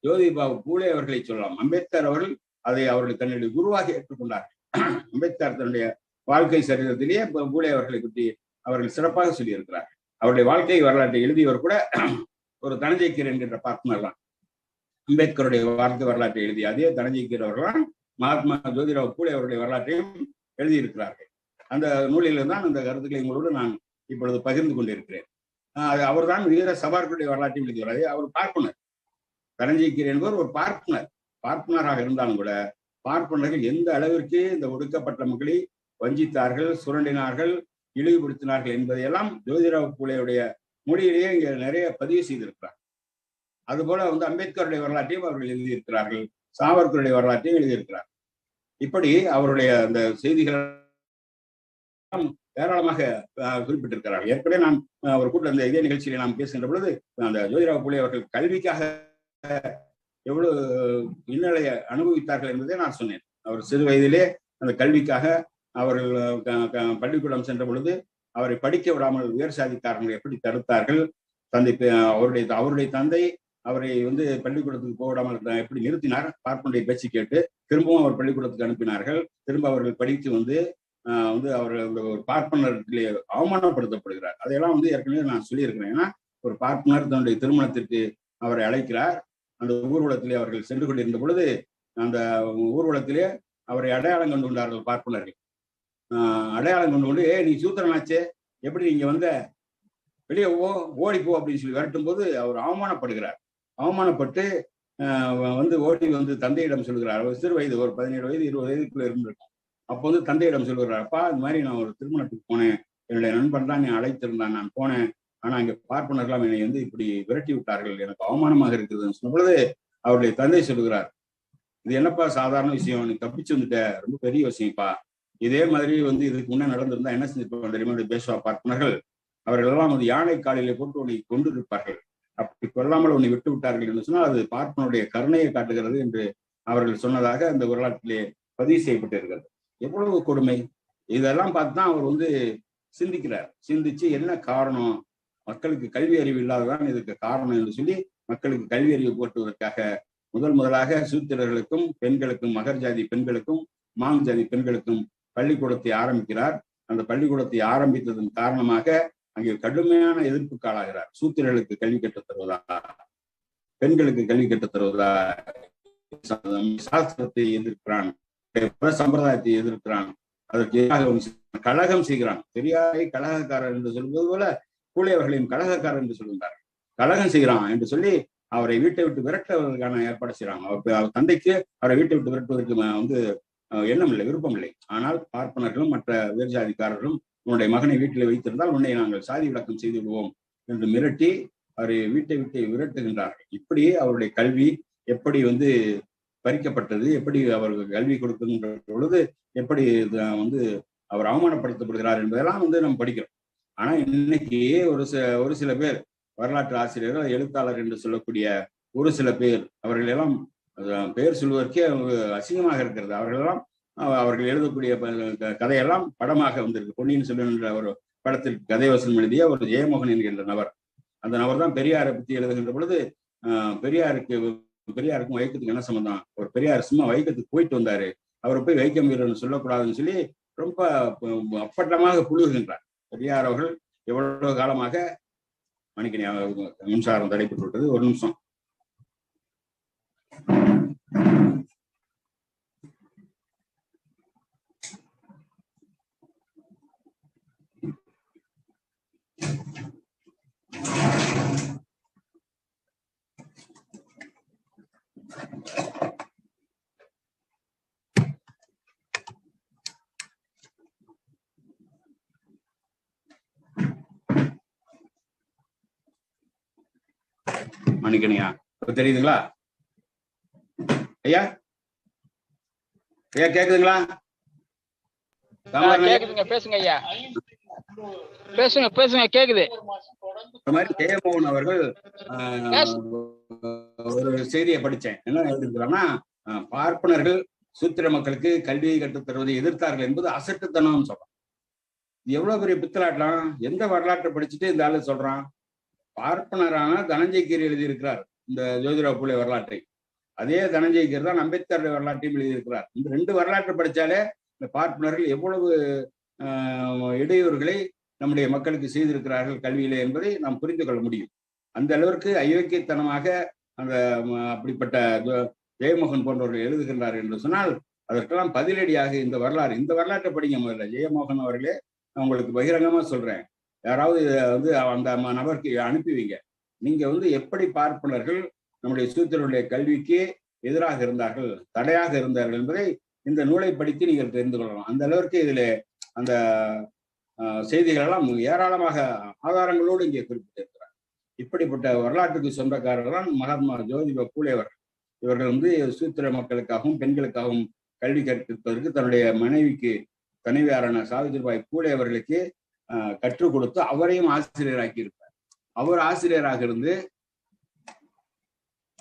ஜோதிபா பூலே அவர்களை சொல்லலாம். அம்பேத்கர் அவர்கள் அதை அவர்கள் தன்னுடைய குருவாக ஏற்றுக்கொண்டார்கள். அம்பேத்கர் தன்னுடைய வாழ்க்கை சரித்திரத்திலேயே பூலே அவர்களை பற்றி அவர்கள் சிறப்பாக சொல்லியிருக்கிறார். அவருடைய வாழ்க்கை வரலாற்றை எழுதியவர் கூட ஒரு தனஞ்சயக்கீர் என்கின்ற பார்ட்னர் தான். அம்பேத்கருடைய வாழ்க்கை வரலாற்றை எழுதிய அதே தனஞ்சயக்கீர் அவர்கள் மகாத்மா ஜோதிராவ் பூலே அவருடைய வரலாற்றையும் எழுதியிருக்கிறார்கள். அந்த நூலில் தான் அந்த கருத்துக்களை உங்களோடு நான் இப்பொழுது பகிர்ந்து கொண்டிருக்கிறேன். அவர் தான் வீர சபார்க்குடைய வரலாற்றையும் எழுதியுள்ளார். அவர் பார்ப்பனர். தனஞ்சயக்கீர் என்பவர் ஒரு பார்ப்பனராக இருந்தாலும் கூட பார்ப்பனர்கள் எந்த அளவிற்கு இந்த ஒடுக்கப்பட்ட மக்களை வஞ்சித்தார்கள், சுரண்டினார்கள், இழிவுபடுத்தினார்கள் என்பதையெல்லாம் ஜோதிராவ் பூலேயுடைய மொழியிலேயே இங்க நிறைய பதிவு செய்திருக்கிறார். அதுபோல அம்பேத்கருடைய வரலாற்றையும் அவர்கள் எழுதியிருக்கிறார்கள், சாவர்கருடைய வரலாற்றையும் எழுதியிருக்கிறார். இப்படி அவருடைய அந்த செய்திகள் ஏராளமாக குறிப்பிட்டிருக்கிறார்கள். ஏற்கனவே நான் ஒரு கூட்டம் இந்த இதே நிகழ்ச்சியில நாம் பேசுகின்ற பொழுது அந்த ஜோதிராவ் பூலே அவர்கள் கல்விக்காக எவ்வளவு இன்னலையை அனுபவித்தார்கள் என்பதை நான் சொன்னேன். அவர் சிறு வயதிலே அந்த கல்விக்காக அவர்கள் பள்ளிக்கூடம் சென்ற பொழுது அவரை படிக்க விடாமல் உயர் சாதிக்காரர்கள் எப்படி தடுத்தார்கள், அவருடைய தந்தை அவரை பள்ளிக்கூடத்துக்கு போக விடாமல் எப்படி நிறுத்தினார், பார்ப்பனுடைய பேச்சு கேட்டு திரும்பவும் அவர் பள்ளிக்கூடத்துக்கு அனுப்பினார்கள். திரும்ப அவர்கள் படித்து அவர்கள் ஒரு பார்ப்பனத்திலே அவமானப்படுத்தப்படுகிறார். அதையெல்லாம் ஏற்கனவே நான் சொல்லியிருக்கிறேன். ஏன்னா ஒரு பார்ப்பனர் தன்னுடைய திருமணத்திற்கு அவரை அழைக்கிறார். அந்த ஊர்வலத்திலே அவர்கள் சென்று கொண்டிருந்த பொழுது அந்த ஊர்வலத்திலே அவரை அடையாளம் கொண்டு கொண்டார்கள் பார்ப்பனர்கள். அடையாளம் கொண்டு நீ சூத்திரனாச்சே, எப்படி நீங்க வெளியே ஓடிப்போ அப்படின்னு சொல்லி விரட்டும் போது அவர் அவமானப்படுகிறார். அவமானப்பட்டு ஓடி தந்தையிடம் சொல்கிறார். அவர் சிறு வயது, ஒரு 17 வயது 20 வயதுக்குள்ள இருந்திருக்கும். அப்போ தந்தையிடம் சொல்கிறார், அப்பா இந்த மாதிரி நான் ஒரு திருமணத்துக்கு போனேன், என்னுடைய நண்பன் தான் என்னை அழைத்திருந்தான், நான் போனேன், ஆனா இங்க பார்ப்பனர்களாம் என்னை இப்படி விரட்டி விட்டார்கள், எனக்கு அவமானமாக இருக்குதுன்னு சொன்ன பொழுது அவருடைய தந்தை சொல்லுகிறார், இது என்னப்பா சாதாரண விஷயம், நீ தப்பிச்சு வந்துட்ட, ரொம்ப பெரிய விஷயம்ப்பா. இதே மாதிரி இதுக்கு முன்னே நடந்திருந்தா என்ன செஞ்சிருப்பாங்க தெரியுமா பேசுவா பார்ப்பனர்கள், அவர்கள் எல்லாம் யானை காலிலே போட்டு உன்னை கொண்டு இருப்பார்கள், அப்படி கொல்லாமல் உன்னை விட்டு விட்டார்கள் என்று சொன்னால் அது பார்ப்பனுடைய கருணையை காட்டுகிறது என்று அவர்கள் சொன்னதாக அந்த வரலாற்றிலே பதிவு செய்யப்பட்டிருக்கிறது. எவ்வளவு கொடுமை! இதெல்லாம் பார்த்துதான் அவர் சிந்திக்கிறார். சிந்திச்சு என்ன காரணம், மக்களுக்கு கல்வி அறிவு இல்லாததான் இதுக்கு காரணம் என்று சொல்லி மக்களுக்கு கல்வி அறிவு போட்டுவதற்காக முதலாக சூத்திரர்களுக்கும் பெண்களுக்கும், மகர் ஜாதி பெண்களுக்கும் மாங் ஜாதி பெண்களுக்கும் பள்ளிக்கூடத்தை ஆரம்பிக்கிறார். அந்த பள்ளிக்கூடத்தை ஆரம்பித்ததன் காரணமாக அங்கே கடுமையான எதிர்ப்புக்கு ஆளாகிறார். சூத்திரர்களுக்கு கல்வி கற்றுத் தருவதா, பெண்களுக்கு கல்வி கற்றுத் தருவதா, சாஸ்திரத்தை எதிர்க்கிறான், சம்பிரதாயத்தை எதிர்க்கிறான், அதற்கு கழகம் செய்கிறான். பெரியாரை கழகக்காரர் என்று சொல்வது போல பூலே அவர்களையும் கழகக்காரர் என்று சொல்கின்றார். கழகம் செய்கிறான் என்று சொல்லி அவரை வீட்டை விட்டு விரட்டுவதற்கான ஏற்பாடு செய்யறாங்க. அவர் தந்தைக்கு அவரை வீட்டை விட்டு விரட்டுவதற்கு எண்ணம் இல்லை, விருப்பம் இல்லை. ஆனால் பார்ப்பனர்களும் மற்ற உயர்ஜாதிக்காரர்களும் உன்னுடைய மகனை வீட்டில் வைத்திருந்தால் உன்னை நாங்கள் சாதி விளக்கம் செய்து விடுவோம் என்று மிரட்டி அவரை வீட்டை விட்டு விரட்டுகின்றார்கள். இப்படி அவருடைய கல்வி எப்படி பறிக்கப்பட்டது, எப்படி அவருக்கு கல்வி கொடுக்கின்ற பொழுது எப்படி அவர் அவமானப்படுத்தப்படுகிறார் என்பதெல்லாம் நம்ம படிக்கிறோம். ஆனா இன்னைக்கு ஒரு சில பேர் வரலாற்று ஆசிரியர்கள், எழுத்தாளர் என்று சொல்லக்கூடிய ஒரு சில பேர், அவர்கள் எல்லாம் பெயர் சொல்வதற்கே அசிங்கமாக இருக்கிறது. அவர்கள் எழுதக்கூடிய கதையெல்லாம் படமாக வந்திருக்கு. பொன்னியின் செல்வன் என்ற ஒரு படத்திற்கு கதை வசனம் எழுதிய ஒரு ஜெயமோகன் என்கின்ற நபர், அந்த நபர் தான் பெரியாரை பற்றி எழுதுகின்ற பொழுது பெரியாருக்கும் வைக்கத்துக்கு என்ன சம்பந்தம், ஒரு பெரியார் சும்மா வைக்கத்துக்கு போயிட்டு வந்தாரு, அவரை போய் வைக்கம் வீரர்னு சொல்லக்கூடாதுன்னு சொல்லி ரொம்ப அப்பட்டமாக புழுகுகின்றார். பெரியார் அவர்கள் எவ்வளவு காலமாக மணிக்கணி மின்சாரம் தடைப்பட்டு விட்டது. ஒரு நிமிஷம். மணிக்கணியா தெரியுதுங்களா ஐயா? ஐயா கேக்குதுங்களா? கேக்குதுங்க, பேசுங்க ஐயா. பேசுங்க கேக்குது. இந்த மாதிரி ஜெயமோகன் அவர்கள் ஒரு செய்தியை படிச்சேன். என்ன எழுதிருக்கிறான்னா, பார்ப்பனர்கள் சூத்திர மக்களுக்கு கல்வியை கற்றுத் தருவதை எதிர்த்தார்கள் என்பது அசட்டுத்தனம் சொல்றான். எவ்வளவு பெரிய பித்தலாட்டம்! எந்த வரலாற்றை படிச்சுட்டு இந்த ஆளு சொல்றான்? பார்ப்பனரான தனஞ்சய கீர் எழுதியிருக்கிறார் இந்த ஜோதிராவ் பூலே வரலாற்றை. அதே தனஞ்சய கீர் தான் அம்பேத்கர் வரலாற்றையும் எழுதியிருக்கிறார். இந்த 2 வரலாற்றை படிச்சாலே இந்த பார்ப்பனர்கள் எவ்வளவு இடையூறுகளை நம்முடைய மக்களுக்கு செய்திருக்கிறார்கள் கல்வியிலே என்பதை நாம் புரிந்து கொள்ள முடியும். அந்த அளவிற்கு அயோக்கியத்தனமாக அந்த அப்படிப்பட்ட ஜெயமோகன் போன்றவர்கள் எழுதுகின்றார் என்று சொன்னால் அதற்கெல்லாம் பதிலடியாக இந்த வரலாற்றை படிங்க. முதல்ல ஜெயமோகன் அவர்களே, நான் உங்களுக்கு பகிரங்கமா சொல்றேன், யாராவது வந்து அந்த நபருக்கு அனுப்பிவிங்க. நீங்க எப்படி பார்ப்பனர்கள் நம்முடைய சூத்திரருடைய கல்விக்கு எதிராக இருந்தார்கள், தடையாக இருந்தார்கள் என்பதை இந்த நூலை படித்து நீங்கள் தெரிந்து கொள்ளலாம். அந்த அளவிற்கு இதுல அந்த செய்திகள் எல்லாம் ஏராளமாக ஆதாரங்களோடு இங்கே குறிப்பிட்டிருக்கிறார். இப்படிப்பட்ட வரலாற்றுக்கு சொந்தக்காரர் தான் மகாத்மா ஜோதிபா பூலே அவர்கள். இவர்கள் சூத்திர மக்களுக்காகவும் பெண்களுக்காகவும் கல்வி கற்பிப்பதற்கு தன்னுடைய துணைவியாரான சாவித்திரிபாய் பூலே அவர்களுக்கு கற்றுக் கொடுத்து அவரையும் ஆசிரியராக்கி இருப்பார். அவர் ஆசிரியராக இருந்து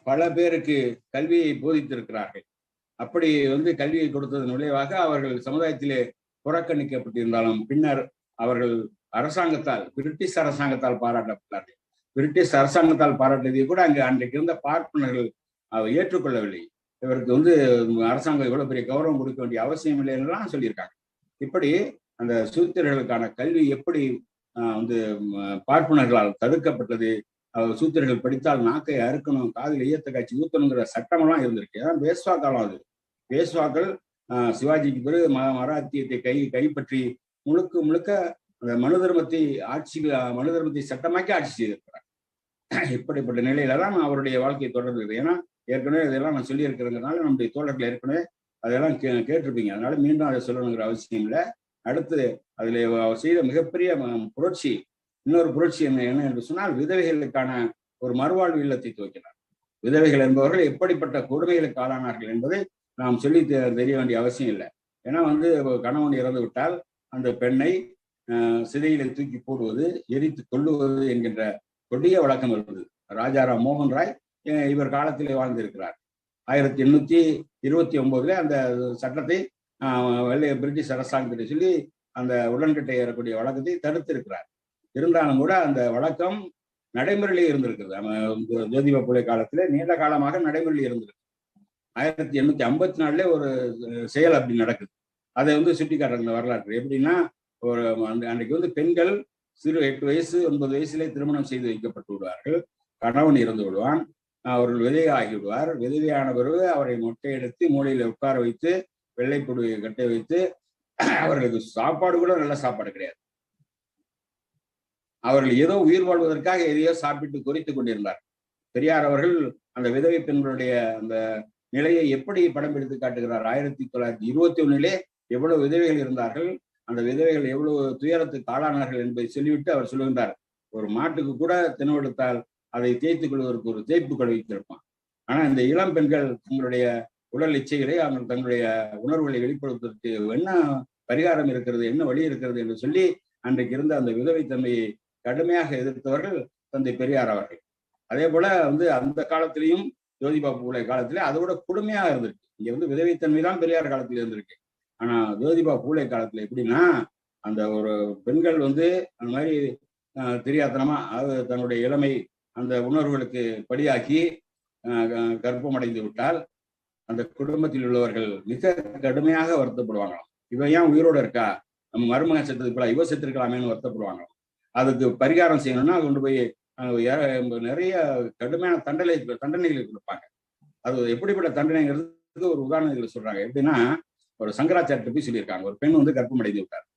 பல பேருக்கு கல்வியை போதித்திருக்கிறார்கள். அப்படி கல்வியை கொடுத்ததன் விளைவாக அவர்கள் சமுதாயத்திலே புறக்கணிக்கப்பட்டிருந்தாலும் பின்னர் அவர்கள் பிரிட்டிஷ் அரசாங்கத்தால் பாராட்டப்பட்டார்கள். பிரிட்டிஷ் அரசாங்கத்தால் பாராட்டியதை கூட அன்றைக்கு இருந்த பார்ப்பனர்கள் ஏற்றுக்கொள்ளவில்லை. இவருக்கு அரசாங்கம் இவ்வளவு பெரிய கௌரவம் கொடுக்க வேண்டிய அவசியம் இல்லை என்றுலாம் சொல்லியிருக்காங்க. இப்படி அந்த சூத்திரர்களுக்கான கல்வி எப்படி பார்ப்பனர்களால் தடுக்கப்பட்டது, சூத்திரர்கள் படித்தால் நாக்கை அறுக்கணும், காதில் ஈயத்த காட்சி ஊத்தணுங்கிற சட்டமெல்லாம் இருந்திருக்கு. ஏன்னா பேஸ்வா காலம் அது. பேஸ்வாக்கள் சிவாஜிக்கு பிறகு மராத்தியத்தை கைப்பற்றி முழுக்க அந்த மனு தர்மத்தை சட்டமாக்கி ஆட்சி செய்திருக்கிறார். இப்படிப்பட்ட நிலையில தான் அவருடைய வாழ்க்கை தொடர்ந்தது. ஏன்னா ஏற்கனவே இதெல்லாம் நான் சொல்லி இருக்கிறதுனால நம்முடைய தோழர்கள் ஏற்கனவே அதெல்லாம் கேட்டிருப்பீங்க. அதனால மீண்டும் அதை சொல்லணுங்கிற அவசியம் இல்லை. அடுத்து அதுல அவர் செய்த மிகப்பெரிய புரட்சி, இன்னொரு புரட்சி என்ன என்று சொன்னால், விதவைகளுக்கான ஒரு மறுவாழ்வு இல்லத்தை துவக்கினார். விதவைகள் என்பவர்கள் எப்படிப்பட்ட கொடுமைகளுக்கு ஆளானார்கள் என்பதை நாம் சொல்லி தெரிய வேண்டிய அவசியம் இல்லை. ஏன்னா கணவன் இறந்து விட்டால் அந்த பெண்ணை சிதையில தூக்கி போடுவது, எரித்து கொள்ளுவது என்கின்ற கொடிய வழக்கம் இருந்தது. ராஜாராம் மோகன் ராய் இவர் காலத்திலே வாழ்ந்திருக்கிறார். 1829 அந்த சட்டத்தை பிரிட்டிஷ் அரசாங்கத்தை சொல்லி அந்த உடன்கட்டை ஏறக்கூடிய வழக்கத்தை தடுத்திருக்கிறார். இருந்தாலும் கூட அந்த வழக்கம் நடைமுறையிலே இருந்திருக்குது. ஜோதிபா பூலே காலத்திலே நீண்ட காலமாக நடைமுறையில் இருந்திருக்கு. 1854 ஒரு செயல் அப்படி நடக்குது. அதை சுட்டி காட்டுறாங்க வரலாற்று. எப்படின்னா, அன்றைக்கு பெண்கள் சிறு 8 வயசு 9 வயசுலே திருமணம் செய்து வைக்கப்பட்டு விடுவார்கள். கணவன் இறந்து விடுவான், அவர்கள் விதவையாகி விடுவார். விதவையான பிறகு அவரை மொட்டை எடுத்து மூலையில உட்கார வைத்து வெள்ளைப்புடுவை கட்டை வைத்து, அவர்களுக்கு சாப்பாடு கூட நல்ல சாப்பாடு கிடையாது. அவர்கள் ஏதோ உயிர் வாழ்வதற்காக எதையோ சாப்பிட்டு குறித்துக் கொண்டிருந்தார். பெரியார் அவர்கள் அந்த விதவை பெண்களுடைய அந்த நிலையை எப்படி படம் எடுத்து காட்டுகிறார். 1921 எவ்வளவு விதவைகள் இருந்தார்கள், அந்த விதவைகள் எவ்வளவு துயரத்துக்கு ஆளானார்கள் என்பதை சொல்லிவிட்டு அவர் சொல்லுகின்றார், ஒரு மாட்டுக்கு கூட தினவெடுத்தால் அதை தேய்த்துக் கொள்வதற்கு ஒரு தேய்ப்பு கடை வைத்திருப்பான். ஆனா இந்த இளம் பெண்கள் தங்களுடைய உடல் இச்சைகளை அவங்க தங்களுடைய உணர்வுகளை வெளிப்படுத்துவதற்கு என்ன பரிகாரம் இருக்கிறது, என்ன வழி இருக்கிறது என்று சொல்லி அன்றைக்கு இருந்த அந்த விதவைத்தன்மையை கடுமையாக எதிர்த்தவர்கள் தந்தை பெரியார் அவர்கள். அதே போல அந்த காலத்திலையும் ஜோதிபா பூலே காலத்திலே அதோட கொடுமையாக இருந்திருக்கு. இங்க விதவைத்தன்மை தான் பெரியார் காலத்தில் இருந்திருக்கு. ஆனா ஜோதிபா பூலே காலத்துல எப்படின்னா, அந்த ஒரு பெண்கள் அந்த மாதிரி தெரியாதனமா, அதாவது தன்னுடைய இளமை அந்த உணர்வுகளுக்கு படியாக்கி கர்ப்பம் அடைந்து விட்டால் அந்த குடும்பத்தில் உள்ளவர்கள் மிக கடுமையாக வருத்தப்படுவாங்களாம். இவ ஏன் உயிரோட இருக்கா, நம்ம மருமகன் செத்ததுக்கு போல இவ செத்துருக்கலாமேன்னு வருத்தப்படுவாங்க. அதுக்கு பரிகாரம் செய்யணும்னா கொண்டு போய் நிறைய கடுமையான தண்டனைகளை கொடுப்பாங்க. அது எப்படிப்பட்ட தண்டனைங்கிறது ஒரு உதாரணங்கள் சொல்றாங்க. எப்படின்னா, ஒரு சங்கராச்சாரியத்தை போய் சொல்லியிருக்காங்க, ஒரு பெண் வந்து கர்ப்பம் அடைந்து விட்டார்.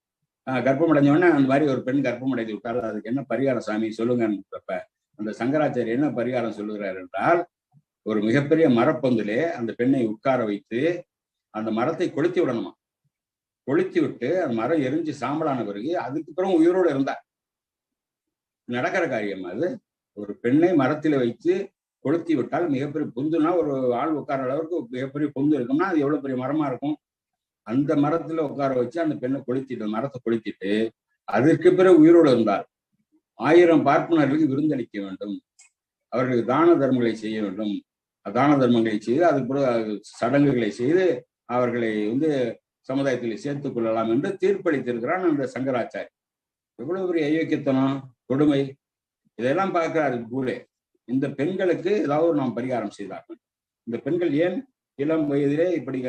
கர்ப்பம் அடைஞ்ச உடனே அந்த மாதிரி ஒரு பெண் கர்ப்பம் அடைந்து விட்டால் அதுக்கு என்ன பரிகாரம் சாமி சொல்லுங்கன்னு அந்த சங்கராச்சாரியர் என்ன பரிகாரம் சொல்லுகிறார் என்றால், ஒரு மிகப்பெரிய மரப்பந்திலே அந்த பெண்ணை உட்கார வைத்து அந்த மரத்தை கொளுத்தி விடணுமா. கொளுத்தி விட்டு அந்த மரம் எரிஞ்சு சாம்பலான பிறகு அதுக்கப்புறம் உயிரோடு இருந்தார். நடக்கிற காரியம் அது. ஒரு பெண்ணை மரத்தில் வைத்து கொளுத்தி விட்டால் மிகப்பெரிய பொந்துனா ஒரு ஆள் உட்கார அளவுக்கு மிகப்பெரிய பொந்து இருக்கும்னா அது எவ்வளவு பெரிய மரமா இருக்கும். அந்த மரத்துல உட்கார வச்சு அந்த பெண்ணை கொளுத்திட்டு மரத்தை கொளுத்திட்டு அதற்கு பிறகு உயிரோடு இருந்தால் 1000 பார்ப்பனர்களுக்கு விருந்தளிக்க வேண்டும், அவர்களுக்கு தான தர்மங்களை செய்ய வேண்டும். தான தர்மங்களை செய்து அதுக்கு பிறகு சடங்குகளை செய்து அவர்களை வந்து சமுதாயத்தில் சேர்த்துக் கொள்ளலாம் என்று தீர்ப்பளித்திருக்கிறான் அந்த சங்கராச்சாரி. எவ்வளவு பெரிய அயோக்கியத்தனம், கொடுமை, இதெல்லாம் பார்க்கிறாரு பூலே. இந்த பெண்களுக்கு ஏதாவது நாம் பரிகாரம் செய்தார்கள். இந்த பெண்கள் ஏன் இளம் வயதிலே இப்படி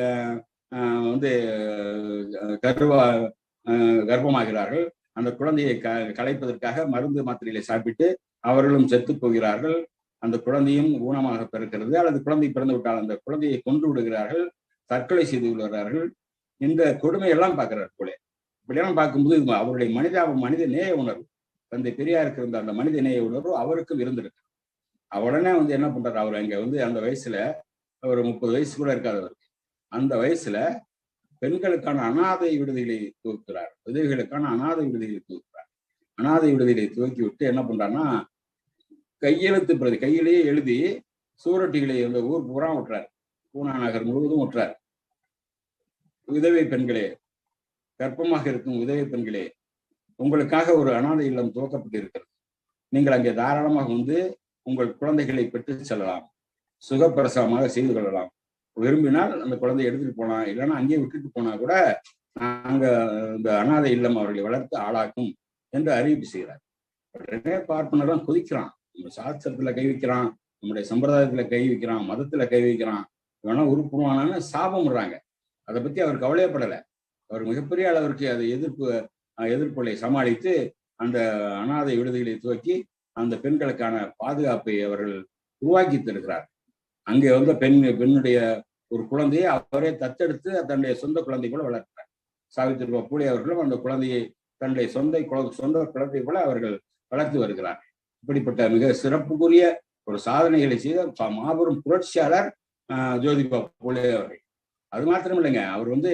வந்து கர்ப்பமாகிறார்கள். அந்த குழந்தையை கலைப்பதற்காக மருந்து மாத்திரைகளை சாப்பிட்டு அவர்களும் செத்து போகிறார்கள். அந்த குழந்தையும் ஊனமாக பிறக்கிறது, அல்லது குழந்தை பிறந்து விட்டால் அந்த குழந்தையை கொன்று விடுகிறார்கள், தற்கொலை செய்து கொள்கிறார்கள். இந்த கொடுமை எல்லாம் பார்க்கிறார் போல. இப்படியெல்லாம் பார்க்கும்போது அவருடைய மனித நேய உணர்வு, தந்தை பெரியாருக்கு இருந்த அந்த மனித நேய உணர்வு அவருக்கும் இருந்திருக்கு. உடனே வந்து என்ன பண்றாரு, அவர் அங்க வந்து அந்த வயசுல ஒரு 30 வயசு கூட இருக்காது அவருக்கு. அந்த வயசுல பெண்களுக்கான அனாதை விடுதிகளை துவக்கிறார், விதவைகளுக்கான அனாதை விடுதிகளை துவக்கிறார். அனாதை விடுதிகளை துவக்கி விட்டு என்ன பண்றாருன்னா, கையெழுத்து பிரதி கையிலேயே எழுதி சூரட்டிகளை அந்த ஊர் பூரா விட்டுறாரு, பூனா நகர் முழுவதும் விட்டுறாரு. விதவை பெண்களே, கர்ப்பமாக இருக்கும் விதவை பெண்களே, உங்களுக்காக ஒரு அனாதை இல்லம் துவக்கப்பட்டு இருக்கிறது. நீங்கள் அங்கே தாராளமாக வந்து உங்கள் குழந்தைகளை பெற்று செல்லலாம், சுகப்பிரசவமாக செய்து கொள்ளலாம். விரும்பினால் அந்த குழந்தையை எடுத்துட்டு போனா, இல்லைன்னா அங்கேயே விட்டுட்டு போனா கூட நாங்க இந்த அனாதை இல்லம் அவர்களை வளர்த்து ஆளாக்கும் என்று அறிவிப்பு செய்கிறார். உடனே பார்ப்பனர்லாம் கொதிக்கிறான், நம்ம சாஸ்திரத்துல கை வைக்கிறான், நம்முடைய சம்பிரதாயத்துல கை வைக்கிறான், மதத்துல கை வைக்கிறான், இவனா உருப்புவானான்னு சாபம் விடுறாங்க. அதை பத்தி அவர் கவலையப்படலை. அவர் மிகப்பெரிய அளவிற்கு அதை எதிர்ப்புகளை சமாளித்து அந்த அனாதை விடுதிகளை துவக்கி அந்த பெண்களுக்கான பாதுகாப்பை அவர்கள் உருவாக்கி தருகிறார். அங்கே வந்து பெண்ணுடைய ஒரு குழந்தையை அவரே தத்தெடுத்து தன்னுடைய சொந்த குழந்தை போல வளர்க்கிறார். சாவித்திரிபா பூலே அவர்களும் அந்த குழந்தையை தன்னுடைய சொந்த குழந்தை போல அவர்கள் வளர்த்து வருகிறார். இப்படிப்பட்ட மிக சிறப்புக்குரிய ஒரு சாதனைகளை செய்த மாபெரும் புரட்சியாளர் ஜோதிபா பூலே அவர்கள். அது மாத்திரம் இல்லைங்க, அவர் வந்து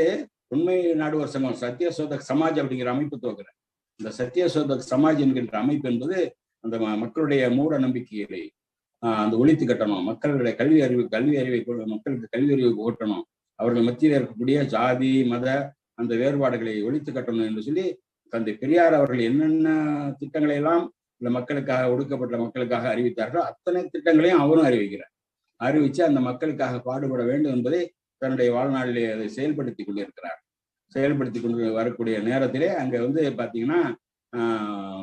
உண்மை நாடுவர் சங்கம் சத்யசோதக் சமாஜ் அப்படிங்கிற அமைப்பு துவக்கிறார். இந்த சத்யசோதக் சமாஜ் என்கின்ற அமைப்பு என்பது அந்த மக்களுடைய மூட நம்பிக்கைகளை அந்த ஒழித்து கட்டணும், மக்களுடைய கல்வி அறிவை மக்களுக்கு கல்வி அறிவை ஓட்டணும், அவர்கள் மத்தியில் இருக்கக்கூடிய ஜாதி மத அந்த வேறுபாடுகளை ஒழித்து கட்டணும் என்று சொல்லி தந்தை பெரியார் அவர்கள் என்னென்ன திட்டங்களை எல்லாம் இந்த மக்களுக்காக, ஒடுக்கப்பட்ட மக்களுக்காக அறிவித்தார்களோ அத்தனை திட்டங்களையும் அவரும் அறிவிச்சு அந்த மக்களுக்காக பாடுபட வேண்டும் என்பதை தன்னுடைய வாழ்நாளிலே அதை செயல்படுத்தி கொண்டிருக்கிறார். செயல்படுத்தி கொண்டு வரக்கூடிய நேரத்திலே அங்க வந்து பாத்தீங்கன்னா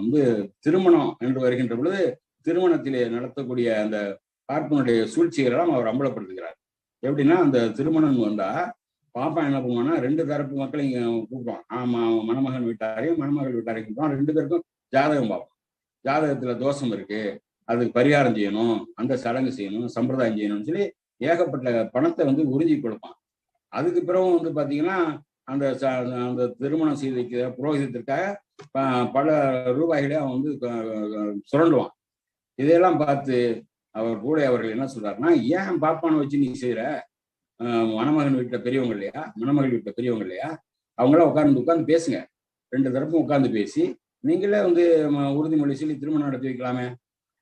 வந்து திருமணம் என்று வருகின்ற பொழுது திருமணத்திலே நடத்தக்கூடிய அந்த பார்ப்பனுடைய சூழ்ச்சிகள் எல்லாம் அவர் அம்பலப்படுத்துகிறார். எப்படின்னா, அந்த திருமணம் வந்தா பாப்பா என்ன பண்ணுவான்னா 2 தரப்பு மக்களையும் கூப்பிடுவான். மணமகன் வீட்டாரையும் மணமகள் வீட்டாரையும் கூப்பிடுவான். 2 பேருக்கும் ஜாதகம் பார்ப்போம். ஜாதகத்துல தோஷம் இருக்கு, அதுக்கு பரிகாரம் செய்யணும், அந்த சடங்கு செய்யணும், சம்பிரதாயம் செய்யணும்னு சொல்லி ஏகப்பட்ட பணத்தை வந்து உறிஞ்சி கொடுப்பான். அதுக்கு பிறகு வந்து பாத்தீங்கன்னா அந்த திருமணம் செய்து வைக்கிற புரோகிதத்திற்காக பல ரூபாய்களே அவன் வந்து சுரண்டுவான். இதையெல்லாம் பார்த்து அவர் கூட அவர்கள் என்ன சொல்றாருன்னா, ஏன் பாப்பானை வச்சு நீ செய்யற, மணமகன் வீட்டுல பெரியவங்க இல்லையா, மணமகள் வீட்டுல பெரியவங்க இல்லையா, அவங்களாம் உட்கார்ந்து பேசுங்க, 2 தரப்பும் உட்கார்ந்து பேசி நீங்களே வந்து உறுதிமொழி சொல்லி திருமணம் நடத்தி வைக்கலாமே,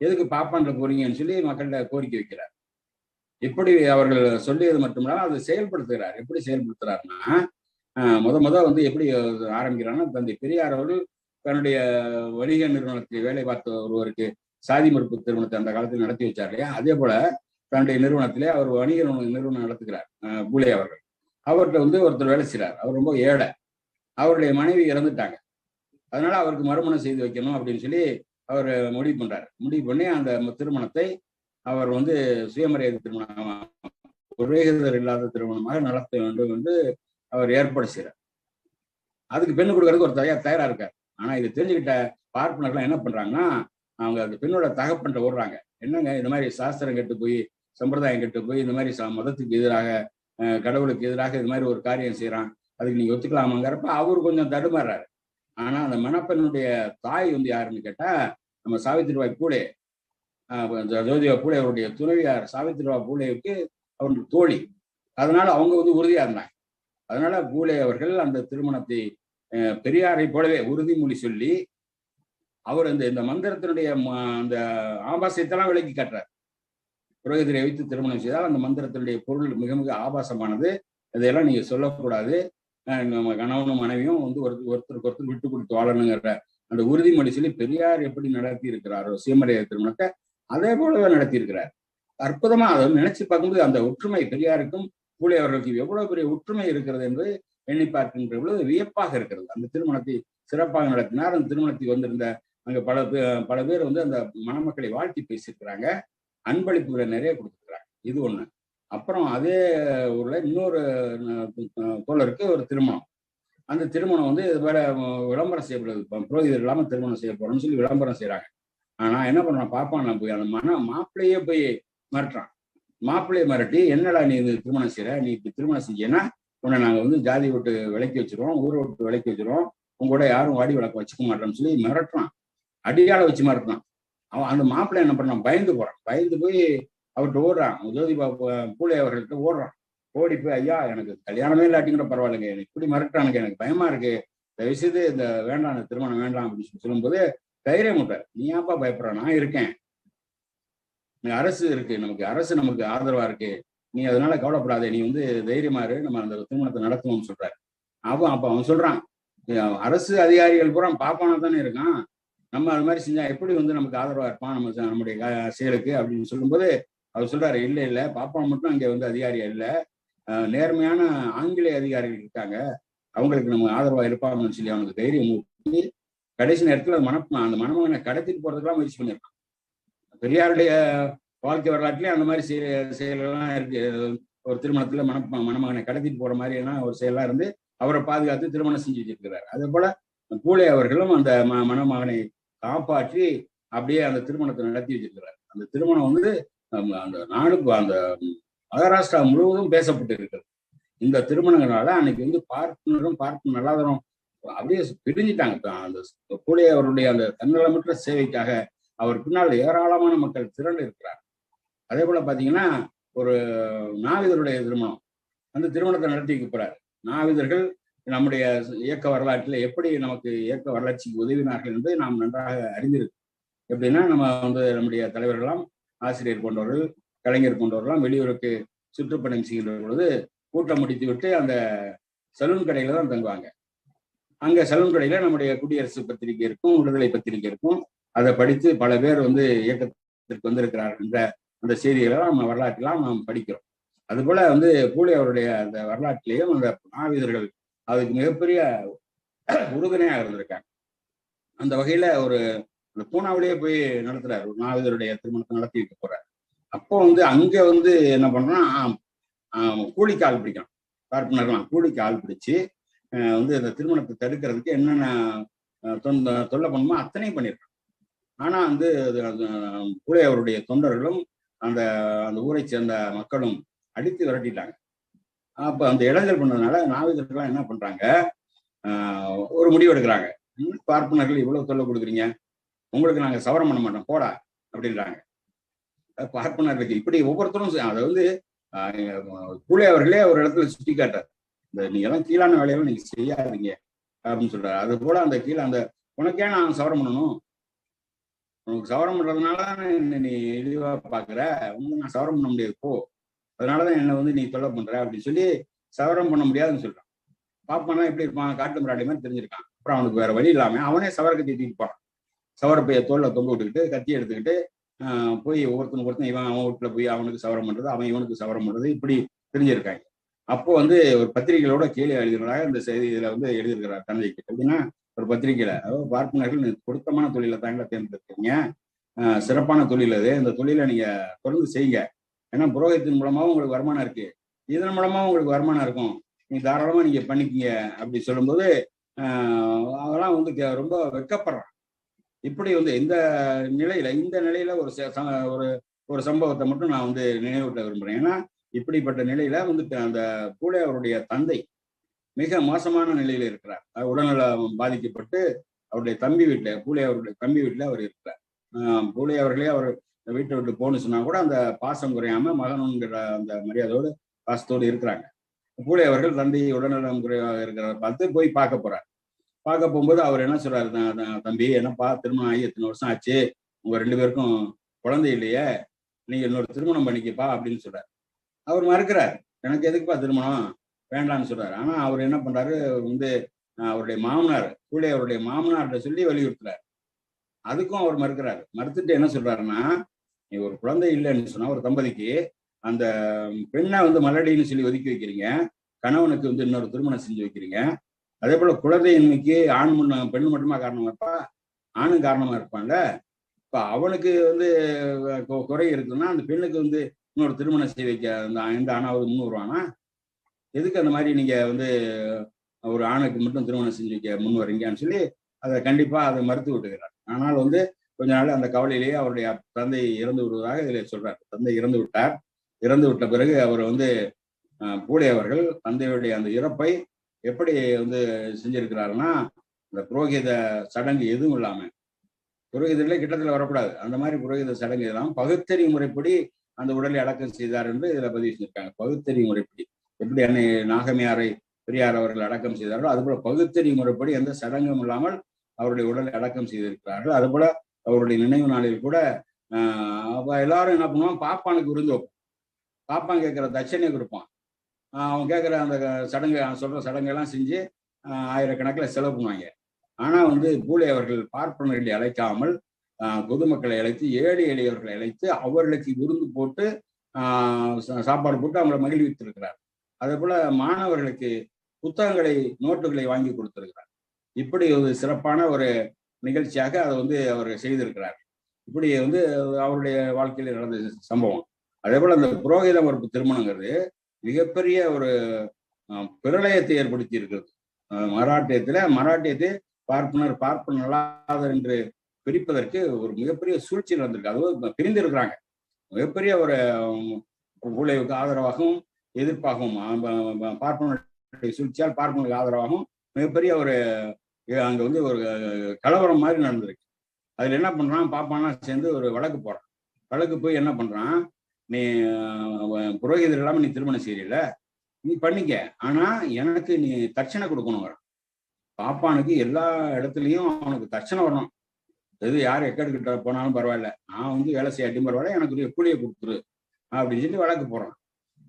எதுக்கு பாப்பான்ல போறீங்கன்னு சொல்லி மக்கள்கிட்ட கோரிக்கை வைக்கிறார். இப்படி அவர்கள் சொல்லியது மட்டுமில்லாமல் அதை செயல்படுத்துகிறார். எப்படி செயல்படுத்துறாருன்னா, முத வந்து எப்படி ஆரம்பிக்கிறாங்கன்னா, தந்தை பெரியார் அவர்கள் தன்னுடைய வணிக நிறுவனத்தில் வேலை பார்த்த ஒருவருக்கு சாதி மறுப்பு திருமணத்தை அந்த காலத்தில் நடத்தி வச்சார் இல்லையா, அதே போல தன்னுடைய நிறுவனத்திலே அவர் வணிக நிறுவனம் நடத்துகிறார். பூலே அவர்கள் அவர்கிட்ட வந்து ஒருத்தர் வேலை செய்கிறார். அவர் ரொம்ப ஏழை, அவருடைய மனைவி இறந்துட்டாங்க, அதனால அவருக்கு மறுமணம் செய்து வைக்கணும் அப்படின்னு சொல்லி அவர் முடிவு பண்றாரு. முடிவு பண்ணி அந்த திருமணத்தை அவர் வந்து சுயமரியாதை திருமணம், ஒரேகர் இல்லாத திருமணமாக நடத்த வேண்டும் என்று அவர் ஏற்பாடு செய்கிறார். அதுக்கு பெண்ணு கொடுக்கறதுக்கு ஒரு தயாரா இருக்காரு. ஆனா இதை தெரிஞ்சுக்கிட்ட பார்ப்பனர்கள் என்ன பண்றாங்கன்னா, அவங்க அந்த பெண்ணோட தகப்பன்ட்ட ஓடுறாங்க. என்னங்க இந்த மாதிரி சாஸ்திரம் கெட்டு போய், சம்பிரதாயம் கெட்டு போய், இந்த மாதிரி மதத்துக்கு எதிராக, கடவுளுக்கு எதிராக இது மாதிரி ஒரு காரியம் செய்யறான், அதுக்கு நீங்க ஒத்துக்கலாமாங்கிறப்ப அவரு கொஞ்சம் தடுமாறாரு. ஆனா அந்த மணப்பெண்ணுடைய தாய் வந்து யாருன்னு கேட்டா, நம்ம சாவித்திரிபாய் பூலே, ஜோதிபா பூலே அவருடைய துணைவியார் சாவித்திரிபாய் பூலேவுக்கு அவருடைய தோழி. அதனால அவங்க வந்து உறுதியா இருந்தாங்க. அதனால பூலே அவர்கள் அந்த திருமணத்தை பெரியாரை போலவே உறுதிமொழி சொல்லி, அவர் இந்த மந்திரத்தினுடைய அந்த ஆபாசத்தெல்லாம் விலக்கி காட்டுறார். புரோகிதரை வைத்து திருமணம் செய்தால் அந்த மந்திரத்தினுடைய பொருள் மிக மிக ஆபாசமானது, இதையெல்லாம் நீங்க சொல்லக்கூடாது, நம்ம கணவனும் மனைவியும் வந்து ஒருத்தருக்கு ஒருத்தர் விட்டு கொடுத்து வாழணுங்கிற அந்த உறுதிமொழி சொல்லி பெரியார் எப்படி நடத்தி இருக்கிறாரோ சுயமரியாதை திருமணத்தை, அதே போலவே நடத்தி இருக்கிறார். அற்புதமா அதை நினைச்சு பார்க்கும்போது அந்த ஒற்றுமை பெரியாருக்கும் பூலே அவர்களுக்கு எவ்வளவு பெரிய ஒற்றுமை இருக்கிறது என்று எண்ணி பார்க்கின்ற பொழுது வியப்பாக இருக்கிறது. அந்த திருமணத்தை சிறப்பாக நடத்தினார். அந்த திருமணத்துக்கு வந்திருந்த அங்க பல பேர் வந்து அந்த மணமக்களை வாழ்த்தி பேசியிருக்கிறாங்க, அன்பளிப்புகளை நிறைய கொடுத்துருக்கிறாங்க. இது ஒண்ணு. அப்புறம் அதே ஊர்ல இன்னொரு தோழருக்கு ஒரு திருமணம். அந்த திருமணம் வந்து இது வேற விளம்பரம் செய்யப்படுது. புரோகிதர் இல்லாம திருமணம் செய்ய போறோம்னு சொல்லி விளம்பரம் செய்யறாங்க. ஆனா என்ன பண்றான், பாப்பான் போய் அந்த மாப்பிள்ளையே போய் மிரட்டுறான். மாப்பிள்ளையை மிரட்டி, என்னடா நீ இது திருமணம் செய்யற, நீ இப்படி திருமணம் செஞ்சேன்னா உன்னை நாங்க வந்து ஜாதி விட்டு விலக்கி வச்சிருவோம், ஊரை விட்டு விலக்கி வச்சிருவோம், உங்க கூட யாரும் வாடி விளக்க வச்சுக்க மாட்டோம்னு சொல்லி மிரட்டுறான். அடியால வச்சு மிரட்டுறான். அவன் அந்த மாப்பிள்ளை என்ன பண்ணான், பயந்து போறான். பயந்து போய் அவர்கிட்ட ஓடுறான். ஜோதிபா பூலே அவர்கள்ட்ட ஓடுறான். ஓடி போய், ஐயா எனக்கு கல்யாணமே இல்லாட்டி கூட பரவாயில்லைங்க, எனக்கு இப்படி மிரட்டானுங்க, எனக்கு பயமா இருக்கு, தயவுசெய்து இந்த வேண்டாம், இந்த திருமணம் வேண்டாம் அப்படின்னு சொல்லும்போது தைரியம் விட்டார். நீ ஏன்ப்பா பயப்படுற, நான் இருக்கேன், அரசு இருக்கு, நமக்கு ஆதரவா இருக்கு, நீ அதனால கவலைப்படாதே, நீ வந்து தைரியமா இரு, நம்ம அந்த திருமணத்தை நடத்துவோம்னு சொல்றாரு. அவன் சொல்றான், அரசு அதிகாரிகள் பூரா பாப்பானா தானே இருக்கான், நம்ம அது மாதிரி செஞ்சா எப்படி வந்து நமக்கு ஆதரவா இருப்பான் நம்முடைய செயலுக்கு அப்படின்னு சொல்லும்போது அவர் சொல்றாரு, இல்ல பாப்பான் மட்டும் அங்க வந்து அதிகாரியா இல்ல, நேர்மையான ஆங்கிலேய அதிகாரிகள் இருக்காங்க, அவங்களுக்கு நம்ம ஆதரவா இருப்பாங்கன்னு சொல்லி அவனுக்கு தைரியம் ஊட்டி கடைசி நேரத்துல அந்த மணமகனை கடத்திட்டு போறதுக்கெல்லாம் முயற்சி பண்ணியிருக்கான். பெரியாருடைய வாழ்க்கை வரலாற்றுலயே அந்த மாதிரி செயலெல்லாம் இருக்கு. ஒரு திருமணத்துல மணமகனை கடத்திட்டு போற மாதிரி எல்லாம் ஒரு செயலா இருந்து அவரை பாதுகாத்து திருமணம் செஞ்சு வச்சிருக்கிறார். அதே போல பூலே அவர்களும் அந்த மணமகனை காப்பாற்றி அப்படியே அந்த திருமணத்தை நடத்தி வச்சிருக்கிறார். அந்த திருமணம் வந்து அந்த நாடு, அந்த மகாராஷ்டிரா முழுவதும் பேசப்பட்டு இருக்கிறது. இந்த திருமணங்களால அன்னைக்கு வந்து பார்ப்பனரும் நல்லாதரும் அப்படியே பிரிஞ்சுட்டாங்க. அந்த பூலே அவருடைய அந்த தன்னலமற்ற சேவைக்காக அவர் பின்னால் ஏராளமான மக்கள் திரண்டு இருக்கிறார். அதே போல பாத்தீங்கன்னா ஒரு நாவிதருடைய திருமணம், அந்த திருமணத்தை நடத்தி வைக்க போறாரு. நாவிதர்கள் நம்முடைய இயக்க வரலாற்றில் எப்படி நமக்கு இயக்க வளர்ச்சிக்கு உதவினார்கள் என்பதை நாம் நன்றாக அறிந்திருக்கு. எப்படின்னா, நம்ம வந்து நம்முடைய தலைவர்களாம், ஆசிரியர் போன்றவர்கள், கலைஞர் போன்றவர்களாம் வெளியூருக்கு சுற்றுப்பயணம் செய்கின்ற பொழுது கூட்டம் முடித்து விட்டு அந்த சலூன் கடையில தான் தங்குவாங்க. அங்க சலூன் கடையில நம்முடைய குடியரசு பத்திரிகை இருக்கும், விடுதலை பத்திரிகை இருக்கும். அதை படித்து பல பேர் வந்து இயக்கத்திற்கு வந்திருக்கிறார்கள் என்ற அந்த செய்திகளெல்லாம் நம்ம வரலாற்றெல்லாம் நாம் படிக்கிறோம். அது போல வந்து பூலே அவருடைய அந்த வரலாற்றிலேயும் அந்த நாவிதர்கள் அதுக்கு மிகப்பெரிய உறுதுணையாக இருந்திருக்காங்க. அந்த வகையில ஒரு பூனாவிலேயே போய் நடத்துறாரு, ஒரு நாவிதருடைய திருமணத்தை நடத்தி வைக்க போறாரு. அப்போ வந்து அங்க வந்து என்ன பண்றான், கூலிக்கு ஆள் பிடிக்கிறான். பார்ப்பனர்களாம் கூலிக்கு ஆள் பிடிச்சு வந்து அந்த திருமணத்தை தடுக்கிறதுக்கு என்னென்ன தொல்லை பண்ணுமோ அத்தனையும் பண்ணியிருக்கான். ஆனா வந்து பூலே அவருடைய தொண்டர்களும் அந்த ஊரை சேர்ந்த மக்களும் அடித்து விரட்டிட்டாங்க. அப்ப அந்த இளைஞர் பண்ணதுனால நாவிதர்கள்லாம் என்ன பண்றாங்க, ஒரு முடிவு எடுக்கிறாங்க. பார்ப்பனர்கள் இவ்வளவு தொல்லை கொடுக்குறீங்க, உங்களுக்கு நாங்க சவரம் பண்ண மாட்டோம் போடா அப்படின்றாங்க. பார்ப்பனர்களுக்கு இப்படி ஒவ்வொருத்தரும் அதை வந்து பூலே அவர்களே ஒரு இடத்துல சுட்டி காட்டார், இந்த நீங்க எல்லாம் கீழான வேலையெல்லாம் நீங்க செய்யாதீங்க அப்படின்னு சொல்றாரு. அது போல அந்த கீழே அந்த உனக்கே நான் சவரம் பண்ணணும், உனக்கு சவரம் பண்றதுனால என்ன நீ இழிவா பாக்குற, உனக்கு நான் சவரம் பண்ண முடியாது போ, அதனாலதான் என்ன வந்து நீ தொல்லை பண்ற அப்படின்னு சொல்லி சவரம் பண்ண முடியாதுன்னு சொல்றான். பாப்பானா எப்படி இருப்பான், காட்டு மிராடி மாதிரி தெரிஞ்சிருக்கான். அப்புறம் அவனுக்கு வேற வழி இல்லாம அவனே சவரத்தை தூக்கிட்டு போறான். சவரப்பைய தோல்ல தொங்க விட்டுக்கிட்டு கத்தி எடுத்துக்கிட்டு போய் ஒருத்தன் இவன் அவன் வீட்டுல போய் அவனுக்கு சவரம் பண்றது, அவன் இவனுக்கு சவரம் பண்றது, இப்படி தெரிஞ்சிருக்காங்க. அப்போ வந்து ஒரு பத்திரிகைகளோட கேள்வி எழுதுறதாக இந்த செய்தி இதுல வந்து எழுதியிருக்கிறார் தந்தைக்கு. எப்படின்னா ஒரு பத்திரிகையில, அதாவது பார்ப்பனர்கள் பொருத்தமான தொழிலை தாங்கள தேர்ந்தெடுக்கிறீங்க, சிறப்பான தொழில் அது, இந்த தொழிலை நீங்க தொடர்ந்து செய்யுங்க, ஏன்னா புரோகிதத்தின் மூலமாவும் உங்களுக்கு வருமானம் இருக்கு, இதன் மூலமாவும் உங்களுக்கு வருமானம் இருக்கும், நீங்க தாராளமா நீங்க பண்ணிக்கீங்க அப்படி சொல்லும்போது அதெல்லாம் வந்து ரொம்ப வெட்கப்படுறான். இப்படி வந்து இந்த நிலையில ஒரு ஒரு சம்பவத்தை மட்டும் நான் வந்து நினைவூட்ட விரும்புறேன். ஏன்னா இப்படிப்பட்ட நிலையில வந்து அந்த பூலே அவருடைய தந்தை மிக மோசமான நிலையில இருக்கிறார். உடல்நலம் பாதிக்கப்பட்டு அவருடைய தம்பி வீட்டுல, பூலே அவருடைய தம்பி வீட்டுல அவர் இருக்கிறார். பூலே அவர்களே அவர் வீட்டை விட்டு போன்னு சொன்னா கூட அந்த பாசம் குறையாம மகனுங்கிற அந்த மரியாதையோடு பாசத்தோடு இருக்கிறாங்க. பூலே அவர்கள் தந்தை உடல்நலம் குறைவாக இருக்கிறத பார்த்து போய் பார்க்க போறார். பார்க்க போகும்போது அவர் என்ன சொல்றாரு, தம்பி என்னப்பா திருமணம் ஆகி எத்தனை வருஷம் ஆச்சு, உங்க 2 பேருக்கும் குழந்தை இல்லையே, நீங்க இன்னொரு திருமணம் பண்ணிக்கப்பா அப்படின்னு சொல்றாரு. அவர் மறுக்கிறார், எனக்கு எதுக்குப்பா திருமணம், வேண்டாம்னு சொல்றாரு. ஆனா அவர் என்ன பண்றாரு வந்து அவருடைய மாமனார், பூலே அவருடைய மாமனார்கிட்ட சொல்லி வலியுறுத்துறாரு. அதுக்கும் அவர் மறுக்கிறாரு. மறுத்துட்டு என்ன சொல்றாருன்னா, நீ ஒரு குழந்தை இல்லைன்னு சொன்னா ஒரு தம்பதிக்கு அந்த பெண்ணை வந்து மலடின்னு சொல்லி ஒதுக்கி வைக்கிறீங்க, கணவனுக்கு வந்து இன்னொரு திருமணம் செஞ்சு வைக்கிறீங்க. அதே போல குழந்தையின்மைக்கு பெண்ணு மட்டுமா காரணமா இருப்பா, ஆணும் காரணமா இருப்பான்ல. இப்ப அவனுக்கு வந்து குறை இருக்குன்னா அந்த பெண்ணுக்கு வந்து இன்னொரு திருமணம் செய்ய வைக்க எந்த ஆணாவது முன் வருவானா? எதுக்கு அந்த மாதிரி நீங்க வந்து ஒரு ஆணுக்கு மட்டும் திருமணம் செஞ்சு வைக்க முன் வரீங்கன்னு சொல்லி அதை மறுத்து விட்டுகிறார். ஆனால் வந்து கொஞ்ச நாள் அந்த கவலையிலேயே அவருடைய தந்தை இறந்து விடுவதாக இதில் சொல்றார். தந்தை இறந்து விட்டார். இறந்து விட்ட பிறகு அவர் வந்து பூலே அவர்கள் தந்தையுடைய அந்த இறப்பை எப்படி வந்து செஞ்சிருக்கிறாருன்னா, இந்த புரோகித சடங்கு எதுவும் இல்லாம, புரோகிதர்களே கிட்டத்துல வரக்கூடாது, அந்த மாதிரி புரோகித சடங்கு எல்லாம் பகுத்தறிவு முறைப்படி அந்த உடலை அடக்கம் செய்தார் என்று இதுல பதிவு செஞ்சிருக்காங்க. பகுத்தறிவு முறைப்படி எப்படி அன்னை நாகமியாரை பெரியார் அவர்கள் அடக்கம் செய்தார்களோ அதுபோல பகுத்தறிவு முறைப்படி எந்த சடங்கும் இல்லாமல் அவருடைய உடலை அடக்கம் செய்திருக்கிறார்கள். அதுபோல அவருடைய நினைவு நாளில் கூட எல்லாரும் என்ன பண்ணுவான், பாப்பானுக்கு விருந்து வைப்பான். பாப்பான் கேட்கிற தட்சணையை கொடுப்பான். அவன் கேட்குற அந்த சடங்கு சொல்ற சடங்கெல்லாம் செஞ்சு ஆயிரக்கணக்கில் செலவு பண்ணுவாங்க. ஆனா வந்து பூலே அவர்கள் பார்ப்பனர்களை அழைக்காமல் பொதுமக்களை அழைத்து, ஏழை எளியவர்களை அழைத்து அவர்களுக்கு விருந்து போட்டு சாப்பாடு போட்டு அவங்களை மகிழ்வித்திருக்கிறார். அதே போல மாணவர்களுக்கு புத்தகங்களை, நோட்டுகளை வாங்கி கொடுத்திருக்கிறார். இப்படி ஒரு சிறப்பான ஒரு நிகழ்ச்சியாக அதை வந்து அவர் செய்திருக்கிறார். இப்படி வந்து அவருடைய வாழ்க்கையில் நடந்த சம்பவம். அதே போல அந்த புரோகித மறுப்பு திருமணங்கிறது மிகப்பெரிய ஒரு பிரளயத்தை ஏற்படுத்தி இருக்கிறது. மராட்டியத்தை பார்ப்பனர் அல்லாதவர் என்று பிரிப்பதற்கு ஒரு மிகப்பெரிய சூழ்ச்சி நடந்திருக்கு. அதுவும் பிரிந்து இருக்கிறாங்க. மிகப்பெரிய ஒரு ஊழலுக்கு ஆதரவாகவும் எதிர்ப்பாகவும் பார்ப்பனருடைய சூழ்ச்சியால் பார்ப்பனருக்கு ஆதரவாகவும் மிகப்பெரிய ஒரு அங்க வந்து ஒரு கலவரம் மாதிரி நடந்திருக்கு. அதுல என்ன பண்றான், பாப்பானா சேர்ந்து ஒரு வழக்கு போறான். வழக்கு போய் என்ன பண்றான், நீ புரோகிதர் இல்லாம நீ திருமணம் செய்யல, நீ பண்ணிக்க, ஆனா எனக்கு நீ தட்சணை கொடுக்கணும். பாப்பானுக்கு எல்லா இடத்துலயும் அவனுக்கு தட்சணை வரணும். எது யார் எக்கடு கிட்ட போனாலும் பரவாயில்ல, நான் வந்து வேலை செய்யாட்டியும் பரவாயில்ல, எனக்கு கூலியை கொடுத்துரு அப்படின்னு சொல்லி வழக்கு போடுறான்.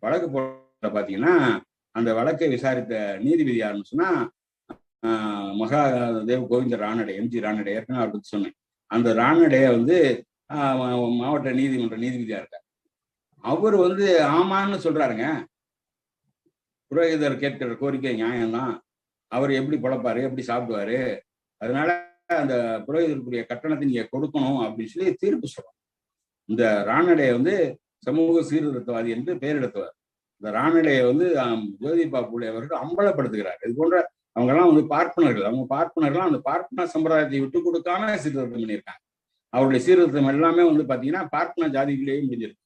வழக்கு போட பாத்தீங்கன்னா அந்த வழக்கை விசாரித்த நீதிபதி யாருன்னு சொன்னா மகாதேவ் கோவிந்த ரானடே, எம்ஜி ரானடே, ஏற்கனவே அவரை பத்தி சொன்னேன். அந்த ரானடே வந்து மாவட்ட நீதிமன்ற நீதிபதியா இருக்கார். அவர் வந்து ஆமான்னு சொல்றாருங்க. புரோகிதர் கேட்கிற கோரிக்கை நியாயம்தான், அவர் எப்படி பொழப்பாரு, எப்படி சாப்பிடுவாரு, அதனால அந்த புரோகிதருக்குரிய கட்டணத்தை நீங்க கொடுக்கணும் அப்படின்னு சொல்லி தீர்ப்பு சொல்றோம். இந்த ரானடே வந்து சமூக சீர்திருத்தவாதி என்று பெயர் எடுத்தவர். இந்த ரானடையை வந்து ஜோதிபா பூலே அவர்கள் அம்பலப்படுத்துகிறார். இது போன்ற அவங்க எல்லாம் வந்து பார்ப்பனர்கள். அவங்க பார்ப்பனர்கள் அந்த பார்ப்பன சம்பிரதாயத்தை விட்டு கொடுக்காம சீர்திருத்தம் பண்ணியிருக்காங்க. அவருடைய சீர்திருத்தம் எல்லாமே வந்து பாத்தீங்கன்னா பார்ப்பன ஜாதிகளையும் முடிஞ்சிருக்கு.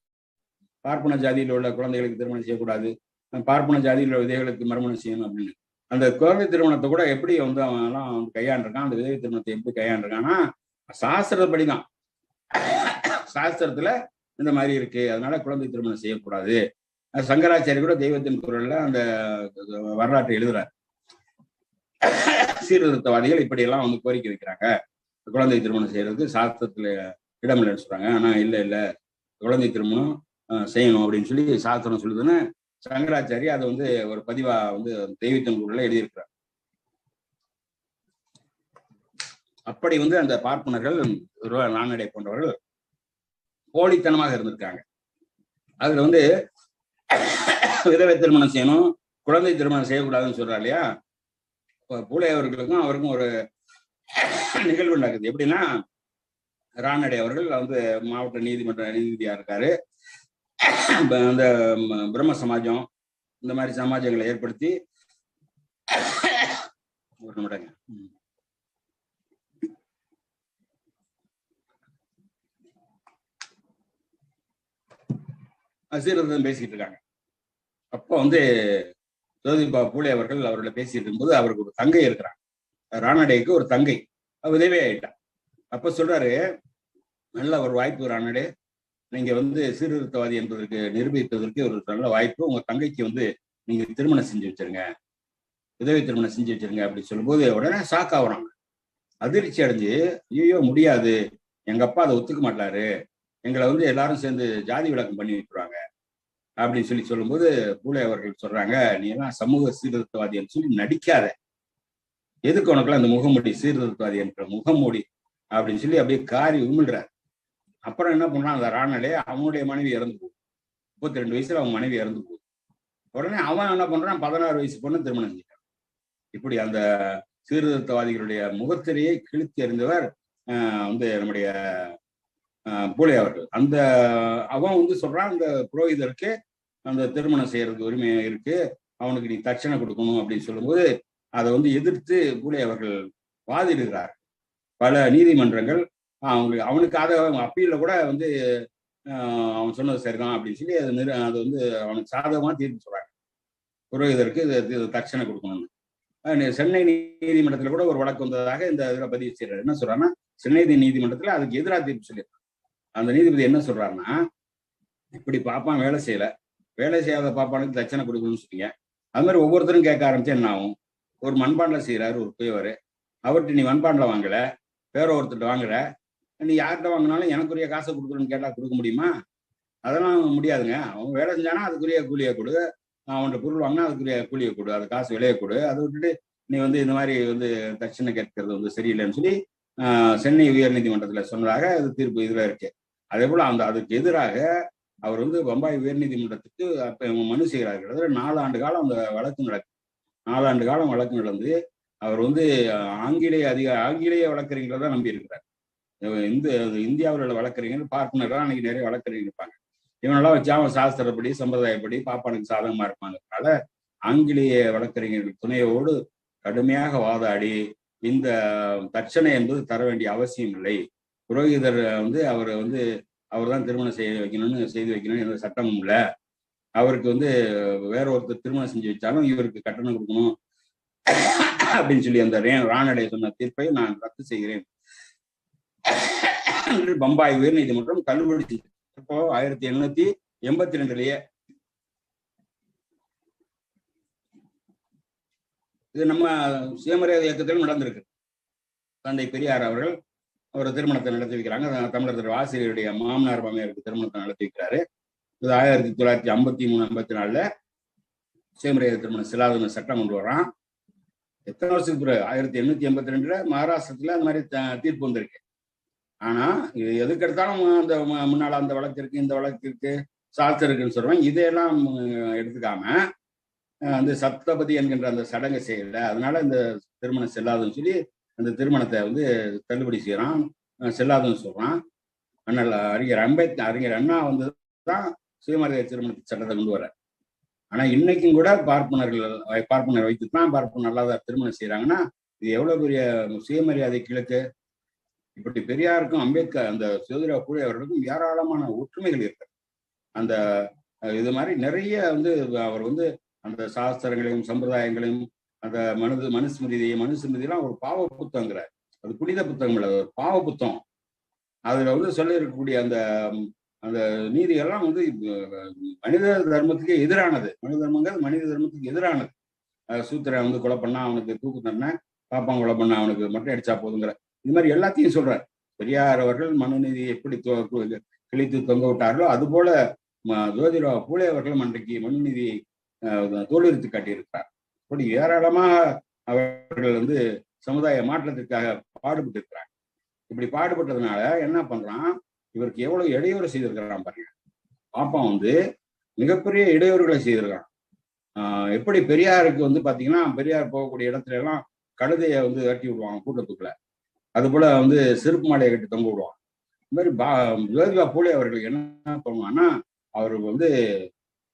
பார்ப்பன ஜாதியில் உள்ள குழந்தைகளுக்கு திருமணம் செய்யக்கூடாது, பார்ப்பன ஜாதியில் உள்ள விதைகளுக்கு மறுமணம் செய்யணும் அப்படின்னு. அந்த குழந்தை திருமணத்தை கூட எப்படி வந்து அவன் எல்லாம் வந்து கையாண்டிருக்கான், அந்த விதவை திருமணத்தை எப்படி கையாண்டிருக்கான்னா சாஸ்திரப்படிதான். சாஸ்திரத்துல இந்த மாதிரி இருக்கு, அதனால குழந்தை திருமணம் செய்யக்கூடாது. சங்கராச்சாரி கூட தெய்வத்தின் குரல்ல அந்த வரலாற்றை எழுதுறாரு. சீர்திருத்தவாதிகள் இப்படி எல்லாம் வந்து கோரிக்கை வைக்கிறாங்க, குழந்தை திருமணம் செய்யறதுக்கு சாஸ்திரத்துல இடமில்லைன்னு சொல்றாங்க. ஆனா இல்ல குழந்தை திருமணம் செய்யணும் அப்படின்னு சொல்லி சாஸ்திரம் சொல்லுதுன்னு சங்கராச்சாரி அதை வந்து ஒரு பதிவா வந்து தெய்வத்தின் குரல்ல எழுதியிருக்கிறார். அப்படி வந்து அந்த பார்ப்பனர்கள் நானடை போன்றவர்கள் போலித்தனமாக இருந்திருக்காங்க. அதுல வந்து விதவை திருமணம் செய்யணும், குழந்தை திருமணம் செய்யக்கூடாதுன்னு சொல்றா இல்லையா. பூலே அவர்களுக்கும் அவருக்கும் ஒரு நிகழ்வு நடக்குது. எப்படின்னா, ரானடே அவர்கள் வந்து மாவட்ட நீதிமன்ற நீதிபதியா இருக்காரு. அந்த பிரம்ம சமாஜம் இந்த மாதிரி சமாஜங்களை ஏற்படுத்தி ஒரு நிமிடங்க. சீர்திருத்தம் பேசிட்டு இருக்காங்க. அப்போ வந்து ஜோதிபா பூலே அவர்கள் அவர்களை பேசிட்டு இருக்கும்போது அவருக்கு ஒரு தங்கை இருக்கிறாங்க. ராணடேக்கு ஒரு தங்கை உதவி ஆயிட்டா. அப்ப சொல்றாரு, நல்ல ஒரு வாய்ப்பு ராணடே, நீங்க வந்து சீர்திருத்தவாதி என்பதற்கு நிரூபிப்பதற்கு ஒரு நல்ல வாய்ப்பு. உங்க தங்கைக்கு வந்து நீங்க திருமணம் செஞ்சு வச்சிருங்க, உதவி திருமணம் செஞ்சு வச்சிருங்க அப்படின்னு சொல்லும்போது உடனே ஷாக் ஆகுறாங்க. அதிர்ச்சி அடைஞ்சு, ஐயோ முடியாது, எங்க அப்பா அதை ஒத்துக்க மாட்டாரு, எங்களை வந்து எல்லாரும் சேர்ந்து ஜாதி விளக்கம் பண்ணி வைக்கிறாங்க அப்படின்னு சொல்லும்போது பூலே அவர்கள் சொல்றாங்க, நீ எல்லாம் சமூக சீர்திருத்தவாதின்னு சொல்லி நடிக்காத, எதுக்கு உனக்குலாம் அந்த முகமூடி, சீர்திருத்தவாதி என்ற முகமூடி அப்படின்னு சொல்லி அப்படியே காரி உமிழ்றாரு. அப்புறம் என்ன பண்றான், அந்த ராணலே அவனுடைய மனைவி இறந்து போகுது. 32 வயசுல அவன் மனைவி இறந்து போகுது. உடனே அவன் என்ன பண்றான், 16 வயசு பொண்ணு திருமணம் செஞ்சான். இப்படி அந்த சீர்திருத்தவாதிகளுடைய முகத்திலேயே கிழித்து எறிந்தவர் வந்து நம்முடைய பூலே அவர்கள். அந்த அவன் வந்து சொல்றான், அந்த புரோகிதருக்கு அந்த திருமணம் செய்யறதுக்கு உரிமை இருக்கு, அவனுக்கு நீ தட்சணை கொடுக்கணும் அப்படின்னு சொல்லும்போது அதை வந்து எதிர்த்து பூலே அவர்கள் வாதிடுகிறார். பல நீதிமன்றங்கள் அவனுக்கு அதை அப்பீல கூட வந்து அவன் சொன்னது சரிதான் அப்படின்னு சொல்லி அது வந்து அவனுக்கு சாதகமா தீர்ப்பு சொல்றாங்க. புரோகிதருக்கு தட்சணை கொடுக்கணும்னு. சென்னை நீதிமன்றத்துல கூட ஒரு வழக்கு வந்ததாக இந்த இதுல பதிவு செய்யறாரு. என்ன சொல்றாருன்னா, சென்னை நீதிமன்றத்துல அதுக்கு எதிராக தீர்ப்பு சொல்லியிருக்காங்க. அந்த நீதிபதி என்ன சொல்றாருன்னா, இப்படி பாப்பான் வேலை செய்யல, வேலை செய்யாத பாப்பானுக்கு தட்சணை கொடுக்கணும்னு சொல்றீங்க, அது மாதிரி ஒவ்வொருத்தரும் கேட்க ஆரம்பிச்சு என்ன ஆகும்? ஒரு மண்பாண்டல செய்யறாரு ஒரு குயவர், அவர்கிட்ட நீ மண்பாண்டல வாங்கல, வேற ஒருத்தர் வாங்குற, நீ யார்கிட்ட வாங்கினாலும் எனக்குரிய காசை கொடுக்குறேன்னு கேட்டா கொடுக்க முடியுமா? அதெல்லாம் முடியாதுங்க. அவன் வேலை செஞ்சானா அதுக்குரிய கூலியை கொடு, அவன்கிட்ட பொருள் வாங்கினா அதுக்குரிய கூலியை கொடு, அது காசு விலையை கொடு, அதை விட்டுட்டு நீ வந்து இந்த மாதிரி வந்து தட்சணை கேட்கறது வந்து சரியில்லைன்னு சொல்லி சென்னை உயர் நீதிமன்றத்துல சொன்னதாக அது தீர்ப்பு இதுல இருக்கு. அதே போல அதுக்கு எதிராக அவர் வந்து பம்பாய் உயர் நீதிமன்றத்துக்கு மனு செய்கிறார்கள். 4 ஆண்டு காலம் அந்த வழக்கு நடக்கு. 4 ஆண்டு காலம் வழக்கு நடந்து அவர் வந்து ஆங்கிலேய வழக்கறிஞர்களை தான் நம்பி இருக்கிறார். இந்தியாவில் உள்ள வழக்கறிஞர்கள் பார்ப்பனர்கள் அன்னைக்கு நிறைய வழக்கறிஞர் இருப்பாங்க. இவனெல்லாம் வச்சு அவன் சாஸ்திரப்படி சம்பிரதாயப்படி பாப்பானுக்கு சாதகமா இருப்பாங்கனால ஆங்கிலேய வழக்கறிஞர்கள் துணையோடு கடுமையாக வாதாடி இந்த தட்சணை என்பது தர வேண்டிய அவசியம் இல்லை, புரோகிதர் வந்து அவர் தான் திருமணம் செய்து வைக்கணும்னு எந்த சட்டமும் இல்லை, அவருக்கு வந்து வேற ஒருத்தர் திருமணம் செஞ்சு வச்சாலும் இவருக்கு கட்டணம் கொடுக்கணும் அப்படின்னு சொல்லி அந்த ராணடே சொன்ன தீர்ப்பை நான் ரத்து செய்கிறேன் என்று பம்பாய் உயர் நீதிமன்றம் தள்ளுபடி செய்தது. இப்போ 1882 இது நம்ம சுயமரியாதை இயக்கத்திலும் நடந்திருக்கு. தந்தை பெரியார் அவர்கள் ஒரு திருமணத்தை நடத்தி வைக்கிறாங்க. தமிழர் ஆசிரியருடைய மாமனார் மாமியாருக்கு திருமணத்தை நடத்தி வைக்கிறாரு. இது 1953 54 சுயமரியாதை திருமணம் செல்லாத சட்டம் கொண்டு வரான். எத்தனை வருஷத்துக்கு பிறகு 1882 மகாராஷ்டிரத்துல அந்த மாதிரி தீர்ப்பு வந்திருக்கு. ஆனா இது எதுக்கு எடுத்தாலும் அந்த முன்னால அந்த வழக்கு இருக்கு, இந்த வழக்கு இருக்கு, சாஸ்திரம் இருக்குன்னு சொல்றேன். இதையெல்லாம் எடுத்துக்காம அந்த சப்தபதி என்கின்ற அந்த சடங்கை செய்யல, அதனால இந்த திருமணம் செல்லாதுன்னு சொல்லி அந்த திருமணத்தை வந்து தள்ளுபடி செய்யறான், செல்லாதுன்னு சொல்றான். அறிஞர் அண்ணா வந்து தான் சுயமரியாதை திருமண சட்டத்தை கொண்டு வர. ஆனா இன்னைக்கும் கூட பார்ப்பனர் வைத்துதான் பார்ப்பனர் அல்லாத திருமணம் செய்யறாங்கன்னா இது எவ்வளவு பெரிய சுயமரியாதை கிழக்கு. இப்படி பெரியாருக்கும் அம்பேத்கர் அந்த ஜோதிராவ் பூலே அவர்களுக்கும் ஏராளமான ஒற்றுமைகள் இருக்கு. அந்த இது மாதிரி நிறைய வந்து அவர் வந்து அந்த சாஸ்திரங்களையும் சம்பிரதாயங்களையும் அந்த மனுஸ்மிருதியெல்லாம் ஒரு பாவ புத்தகங்கிறார். அது புனித புத்தகம் இல்லை, ஒரு பாவ புத்தகம். அதுல வந்து சொல்ல இருக்கக்கூடிய அந்த அந்த நீதிகள்லாம் வந்து மனித தர்மத்துக்கு எதிரானது. மனித தர்மத்துக்கு எதிரானது. சூத்திரன் வந்து கொலை பண்ணா அவனுக்கு தூக்கு தண்டனை, பாப்பான் கொலை பண்ணா அவனுக்கு மொட்டை அடிச்சா போதுங்கிற இது மாதிரி எல்லாத்தையும் சொல்றார். பெரியார் அவர்கள் மனுநீதியை எப்படி கிழித்து தொங்க விட்டார்களோ அதுபோல ஜோதிராவ் பூலே அவர்களும் அன்றைக்கு மனுநீதியை தோலுரித்து காட்டியிருக்கிறார். அப்படி ஏராளமாக அவர்கள் வந்து சமுதாய மாற்றத்திற்காக பாடுபட்டு இருக்கிறார். இப்படி பாடுபட்டதுனால என்ன பண்றான், இவருக்கு எவ்வளவு இடையூறு செய்திருக்கிறான் பாருங்க. பாப்பா வந்து மிகப்பெரிய இடையூறுகளை செய்திருக்கான். எப்படி பெரியாருக்கு வந்து பாத்தீங்கன்னா பெரியார் போகக்கூடிய இடத்துல எல்லாம் கழுதையை வந்து வெட்டி விடுவாங்க கூட்டத்துக்குள்ள, அது போல வந்து செருப்பு மாலையை கட்டி தொங்க விடுவாங்க. இந்த மாதிரி ஜோதிபா பூலே அவர்களுக்கு என்ன பண்ணுவான்னா, அவர் வந்து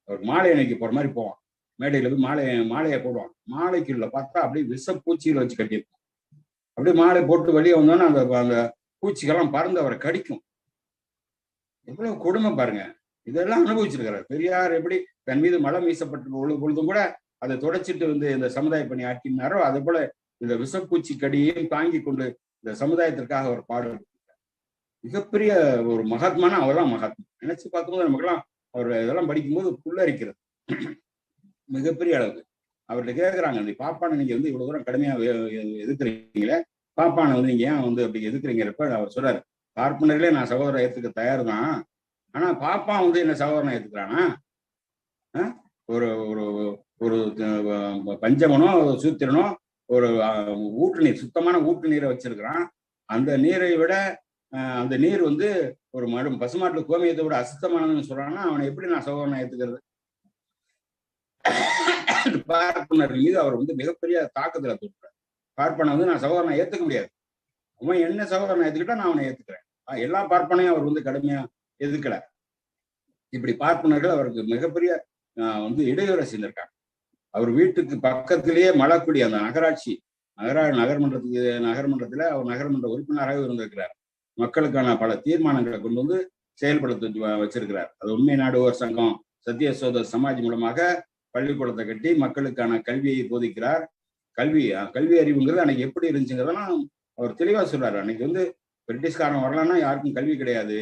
அவர் மாலை அணிக்கு போற மாதிரி போவான். மேடையில போய் மாலையை போடுவாங்க. மாலைக்குள்ள பார்த்தா அப்படியே விஷப்பூச்சியில வச்சு கட்டியிருப்பாங்க. அப்படியே மாலை போட்டு வெளியே வந்தோன்னா அந்த அந்த பூச்சிகள்லாம் பறந்து அவரை கடிக்கும். எவ்வளவு கொடுமை பாருங்க. இதெல்லாம் அனுபவிச்சிருக்கிறார் பெரியார். எப்படி தன் மீது மலம் வீசப்பட்டு பொழுதும் கூட அதை தொடச்சிட்டு இந்த சமுதாய பணி ஆற்றினாரோ, அது போல இந்த விஷப்பூச்சி கடியையும் தாங்கி கொண்டு இந்த சமுதாயத்திற்காக அவர் பாடுபட்டார். மிகப்பெரிய ஒரு மகாத்மானா அவர்தான் மகாத்மா. நினைச்சு பார்க்கும்போது நமக்கெல்லாம் அவர் இதெல்லாம் படிக்கும்போது புல்லரிக்கிறது. மிகப்பெரிய அளவுக்கு அவர்கிட்ட கேட்குறாங்க, அந்த பாப்பானை நீங்க இவ்வளவு தூரம் கடுமையா எதிர்க்கிறீங்களே, பாப்பானை நீங்க ஏன் அப்படி எதிர்க்கிறீங்கிறப்ப அவர் சொல்றாரு, பார்ப்பனர்களே நான் சகோதரரை ஏத்துக்க தயார் தான், ஆனா பாப்பா என்ன சகோதரனை ஏத்துக்கிறானா? ஒரு ஒரு ஒரு பஞ்சமனோ சூத்திரனோ ஒரு ஊட்டு நீர், சுத்தமான ஊட்டு நீரை வச்சிருக்கிறான். அந்த நீரை விட அந்த நீர் ஒரு பசுமாட்டு கோமியத்தை விட அசுத்தமானதுன்னு சொல்றான்னா அவனை எப்படி நான் சகோதரனை ஏத்துக்கிறது? பார்ப்பனர் மீது அவர் மிகப்பெரிய தாக்கத்துல தோற்றார். பார்ப்பனை நான் சகோதரனை ஏத்துக்க முடியாது, அவன் என்ன சகோதரனை ஏத்துக்கிட்டா நான் அவனை ஏத்துக்கிறேன். எல்லா பார்ப்பனையும் அவர் கடுமையா எதிர்க்கல. இப்படி பார்ப்பனர்கள் அவருக்கு மிகப்பெரிய இடையூறை செய்திருக்காங்க. அவர் வீட்டுக்கு பக்கத்திலேயே மலக்குடி அந்த நகராட்சி நகர்மன்றத்துல அவர் நகர்மன்ற உறுப்பினராக இருந்திருக்கிறார். மக்களுக்கான பல தீர்மானங்களை கொண்டு செயல்படுத்த வச்சிருக்கிறார். அது உண்மை நாடுவோர் சங்கம், சத்திய சோதர் சமாஜ் மூலமாக பள்ளிக்கூடத்தை கட்டி மக்களுக்கான கல்வியை போதிக்கிறார். கல்வி அறிவுங்கிறது அன்னைக்கு எப்படி இருந்துச்சுங்கிறதெல்லாம் அவர் தெளிவா சொல்றாரு. அன்னைக்கு பிரிட்டிஷ்காரன் வரலான்னா யாருக்கும் கல்வி கிடையாது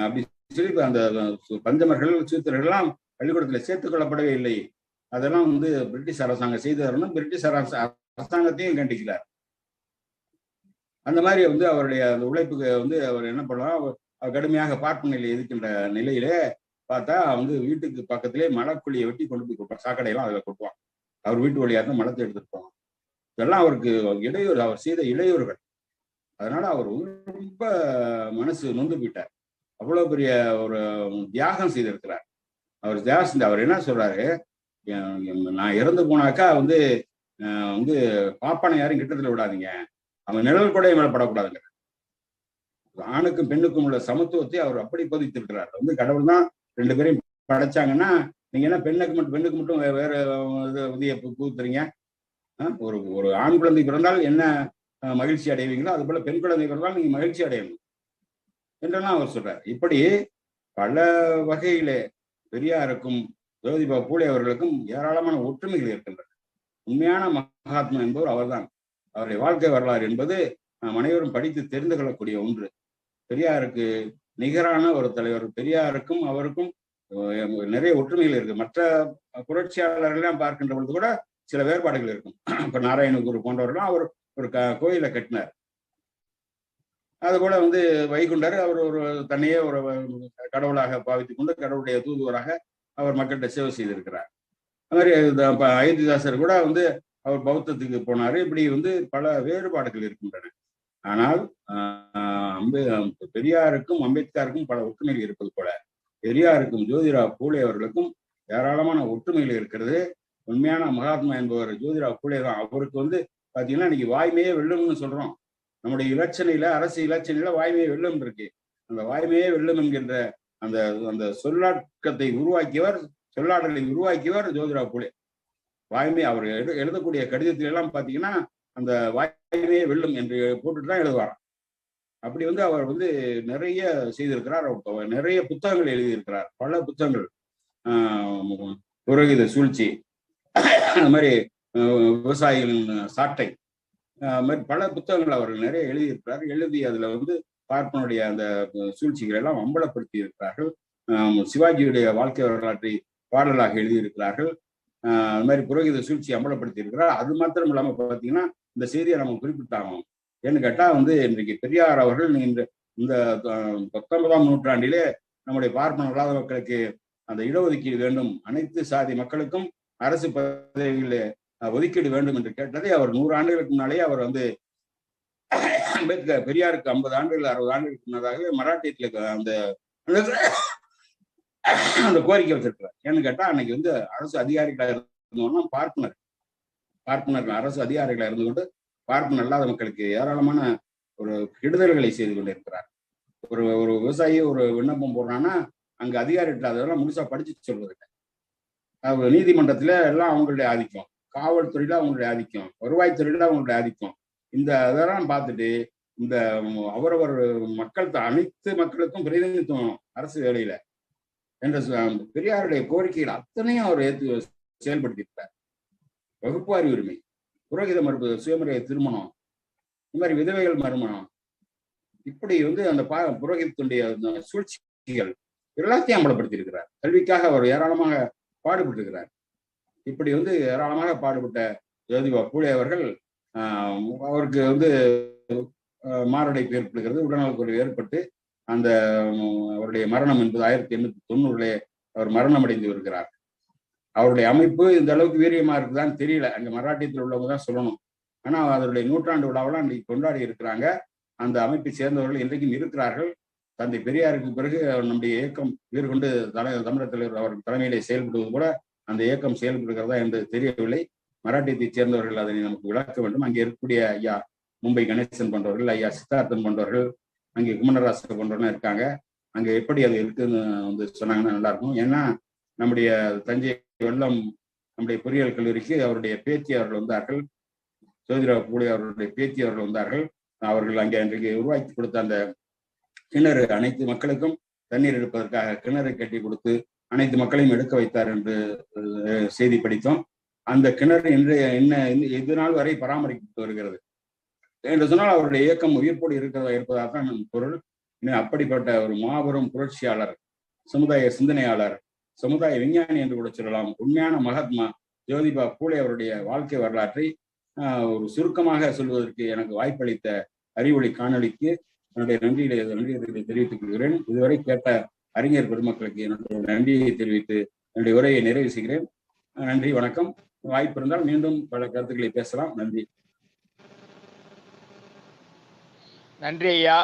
அப்படி சொல்லி அந்த பஞ்சமர்கள் சூத்திரர்கள்லாம் பள்ளிக்கூடத்துல சேர்த்துக் கொள்ளப்படவே இல்லை. அதெல்லாம் பிரிட்டிஷ் அரசாங்கம் செய்து தரணும். பிரிட்டிஷ் அரசாங்கத்தையும் கண்டிக்கிறார். அந்த மாதிரி அவருடைய அந்த உழைப்புக்கு அவர் என்ன பண்ணலாம், அவர் கடுமையாக பார்ப்பனையில் இருக்கின்ற நிலையிலே பார்த்தா வீட்டுக்கு பக்கத்திலே மலக்குழியை வெட்டி கொண்டு போய் கொடுப்பார். சாக்கடையெல்லாம் அதில் கொட்டுவான். அவர் வீட்டு வழியாக தான் மலத்தை எடுத்துட்டு போவாங்க. இதெல்லாம் அவருக்கு இடையூறு, அவர் செய்த இடையூறுகள். அதனால அவர் ரொம்ப மனசு நொந்து போயிட்டார். அவ்வளவு பெரிய ஒரு தியாகம் செய்திருக்கிறார். அவர் தியாகம் செஞ்சு அவர் என்ன சொல்றாரு, நான் இறந்து போனாக்கா பாப்பானை யாரும் கிட்டத்துல விடாதீங்க, அவன் நிழல் கூட மேல படக்கூடாதுங்க. ஆணுக்கும் பெண்ணுக்கும் உள்ள சமத்துவத்தை அவர் அப்படி பதித்திருக்கிறார். கடவுள் தான் ரெண்டு பேரையும் படைச்சாங்கன்னா நீங்க என்ன பெண்ணுக்கு மட்டும் வேற விதியை புகுத்துறீங்க? ஒரு ஆண் குழந்தை பிறந்தால் என்ன மகிழ்ச்சி அடைவீங்களோ அது போல பெண் குழந்தை பிறந்தால் நீங்க மகிழ்ச்சி அடையணும் என்றெல்லாம் அவர் சொல்றார். இப்படி பல வகையிலே பெரியாருக்கும் ஜோதிபா பூலே அவர்களுக்கும் ஏராளமான ஒற்றுமைகள் இருக்கின்றன. உண்மையான மகாத்மா என்பவர் அவர்தான். அவருடைய வாழ்க்கை வரலாறு என்பது நாம் அனைவரும் படித்து தெரிந்து கொள்ளக்கூடிய ஒன்று. பெரியாருக்கு நிகரான ஒரு தலைவர். பெரியாருக்கும் அவருக்கும் நிறைய ஒற்றுமைகள் இருக்கு. மற்ற புரட்சியாளர்கள்லாம் பார்க்கின்ற பொழுது கூட சில வேறுபாடுகள் இருக்கும். இப்ப நாராயணகுரு போன்றவர்கள்லாம் அவர் ஒரு கோயிலை கட்டினார். அது போல வைகுண்டர் அவர் ஒரு தன்னையே ஒரு கடவுளாக பாவித்துக் கொண்டு கடவுளுடைய தூதுவராக அவர் மக்கள்கிட்ட சேவை செய்திருக்கிறார். அது மாதிரி அயோத்திதாசர் கூட அவர் பௌத்தத்துக்கு போனாரு. இப்படி பல வேறுபாடுகள் இருக்கின்றன. ஆனால் பெரியாருக்கும் அம்பேத்கருக்கும் பல ஒற்றுமைகள் இருப்பது போல பெரியாருக்கும் ஜோதிராவ் பூலே அவர்களுக்கும் ஏராளமான ஒற்றுமைகள் இருக்கிறது. உண்மையான மகாத்மா என்பவர் ஜோதிராவ் பூலே தான். அவருக்கு பாத்தீங்கன்னா இன்னைக்கு வாய்மையே வெல்லும்னு சொல்றோம். நம்முடைய இலட்சணையில, அரசு இலட்சணையில வாய்மையே வெல்லும் இருக்கு. அந்த வாய்மையே வெல்லும் என்கின்ற அந்த அந்த சொல்லாடலை உருவாக்கியவர் ஜோதிராவ் பூலே. வாய்மை அவர் எழுதக்கூடிய கடிதத்தில எல்லாம் பாத்தீங்கன்னா அந்த வாய்மையே வெல்லும் என்று போட்டுட்டு தான் எழுதுவாராம். அப்படி அவர் நிறைய செய்திருக்கிறார். நிறைய புத்தகங்கள் எழுதியிருக்கிறார். பல புத்தகங்கள், புரோகித சூழ்ச்சி, அந்த மாதிரி விவசாயிகளின் சாட்டை, மாதிரி பல புத்தகங்கள் அவர் நிறைய எழுதியிருக்கிறார். எழுதி அதுல பார்ப்பனுடைய அந்த சூழ்ச்சிகளை எல்லாம் அம்பலப்படுத்தி இருக்கிறார்கள். சிவாஜியுடைய வாழ்க்கை வரலாற்றை பாடலாக எழுதியிருக்கிறார்கள். அது மாதிரி புரோகித சூழ்ச்சி அம்பலப்படுத்தி இருக்கிறார். அது மாத்திரம் இல்லாம பார்த்தீங்கன்னா இந்த செய்தியை நம்ம குறிப்பிட்டாகும். ஏன்னு கேட்டா இன்றைக்கு பெரியார் அவர்கள் இந்த 19ஆம் நூற்றாண்டிலே நம்முடைய பார்ப்பன அல்லாத மக்களுக்கு அந்த இடஒதுக்கீடு வேண்டும், அனைத்து சாதி மக்களுக்கும் அரசு பதவிகளில் ஒதுக்கீடு வேண்டும் என்று கேட்டதை அவர் 100 ஆண்டுகளுக்கு முன்னாலேயே அவர் அம்பேத்கர் பெரியாருக்கு 50 ஆண்டுகள் 60 ஆண்டுகளுக்கு முன்னதாகவே மராட்டியத்துல அந்த கோரிக்கை வச்சிருக்கிறார். ஏன்னு கேட்டா அன்னைக்கு அரசு அதிகாரிகளாக இருந்தோம்னா பார்ப்பனர்கள் அரசு அதிகாரிகளாக இருந்து கொண்டு பார்ப்பன அல்லாத மக்களுக்கு ஏராளமான ஒரு கெடுதல்களை செய்து கொண்டிருக்கிறார். ஒரு விவசாயி ஒரு விண்ணப்பம் போடுறான்னா அங்க அதிகாரிகள் அதெல்லாம் முழுசா படிச்சு சொல்வதில்லை. நீதிமன்றத்துல எல்லாம் அவங்களுடைய ஆதிக்கம், காவல்துறையில அவங்களுடைய ஆதிக்கம், வருவாய்த்துறையில அவங்களுடைய ஆதிக்கம். இந்த இதெல்லாம் பார்த்துட்டு இந்த அவரவர் மக்கள் அனைத்து மக்களுக்கும் பிரதிநிதித்துவம் அரசு வேலையில என்ற பெரியாருடைய கோரிக்கைகள் அத்தனையும் அவர் ஏற்று செயல்படுத்தியிருப்பார். வகுப்புவாரி உரிமை, புரோகித மறுப்பு, சுயமரியாதை திருமணம், இந்த மாதிரி விதவைகள் மறுமணம், இப்படி அந்த புரோகிதத்துடைய சூழ்ச்சிகள் எல்லாத்தையும் அமலப்படுத்தி இருக்கிறார். கல்விக்காக அவர் ஏராளமாக பாடுபட்டு இருக்கிறார். இப்படி ஏராளமாக பாடுபட்ட ஜோதிபா பூலே அவர்கள் அவருக்கு மாரடைப்பு ஏற்படுகிறது, உடல்நலக்குறைவு ஏற்பட்டு அந்த அவருடைய மரணம் என்பது 1890 அவர் மரணம் அடைந்து வருகிறார். அவருடைய அமைப்பு இந்த அளவுக்கு வீரியமா இருக்குதான்னு தெரியல, அங்க மராட்டியத்தில் உள்ளவங்க தான் சொல்லணும். ஆனா அதனுடைய 100ஆண்டு விழாவெல்லாம் இன்னைக்கு கொண்டாடி இருக்கிறாங்க. அந்த அமைப்பை சேர்ந்தவர்கள் இன்றைக்கும் இருக்கிறார்கள். தந்தை பெரியாருக்கு பிறகு நம்முடைய இயக்கம் வீர்கொண்டு தமிழர் தலைவர் அவர்கள் தலைமையிலே செயல்படுவது கூட அந்த இயக்கம் செயல்படுகிறதா என்று தெரியவில்லை. மராட்டியத்தை சேர்ந்தவர்கள் அதனை நமக்கு விளக்க வேண்டும். அங்கே இருக்கக்கூடிய ஐயா மும்பை கணேசன் போன்றவர்கள், ஐயா சித்தார்த்தன் போன்றவர்கள், அங்கே குமணராச போன்றவர்கள் இருக்காங்க. அங்கே எப்படி அது இருக்குன்னு சொன்னாங்கன்னா நல்லா இருக்கும். ஏன்னா நம்முடைய தஞ்சை வெள்ளம் நம்முடைய பொறியியல் கல்லூரிக்கு அவருடைய பேத்தி அவர்கள் வந்தார்கள், ஜோதிரா பூலே அவர்களுடைய பேத்தி அவர்கள் வந்தார்கள். அவர்கள் அங்கே அன்றைக்கு உருவாக்கி கொடுத்த அந்த கிணறு, அனைத்து மக்களுக்கும் தண்ணீர் எடுப்பதற்காக கிணறு கட்டி கொடுத்து அனைத்து மக்களையும் எடுக்க வைத்தார் என்று செய்தி படித்தோம். அந்த கிணறு இது நாள் வரை பராமரிக்கப்பட்டு வருகிறது என்று சொன்னால் அவருடைய இயக்கம் உயிர்ப்போடு இருப்பதாக தான் பொருள். அப்படிப்பட்ட ஒரு மாபெரும் புரட்சியாளர், சமுதாய சிந்தனையாளர், சமுதாய விஞ்ஞானி என்று கூட சொல்லலாம், உண்மையான மகாத்மா ஜோதிபா பூலே அவருடைய வாழ்க்கை வரலாற்றை ஒரு சுருக்கமாக சொல்வதற்கு எனக்கு வாய்ப்பளித்த அறிவொளி காணொலிக்கு என்னுடைய நன்றியை தெரிவித்துக் கொள்கிறேன். இதுவரை கேட்ட அறிஞர் பெருமக்களுக்கு என்னுடைய நன்றியை தெரிவித்து என்னுடைய உரையை நிறைவு செய்கிறேன். நன்றி, வணக்கம். வாய்ப்பு இருந்தால் மீண்டும் பல கருத்துக்களை பேசலாம். நன்றி. நன்றி ஐயா.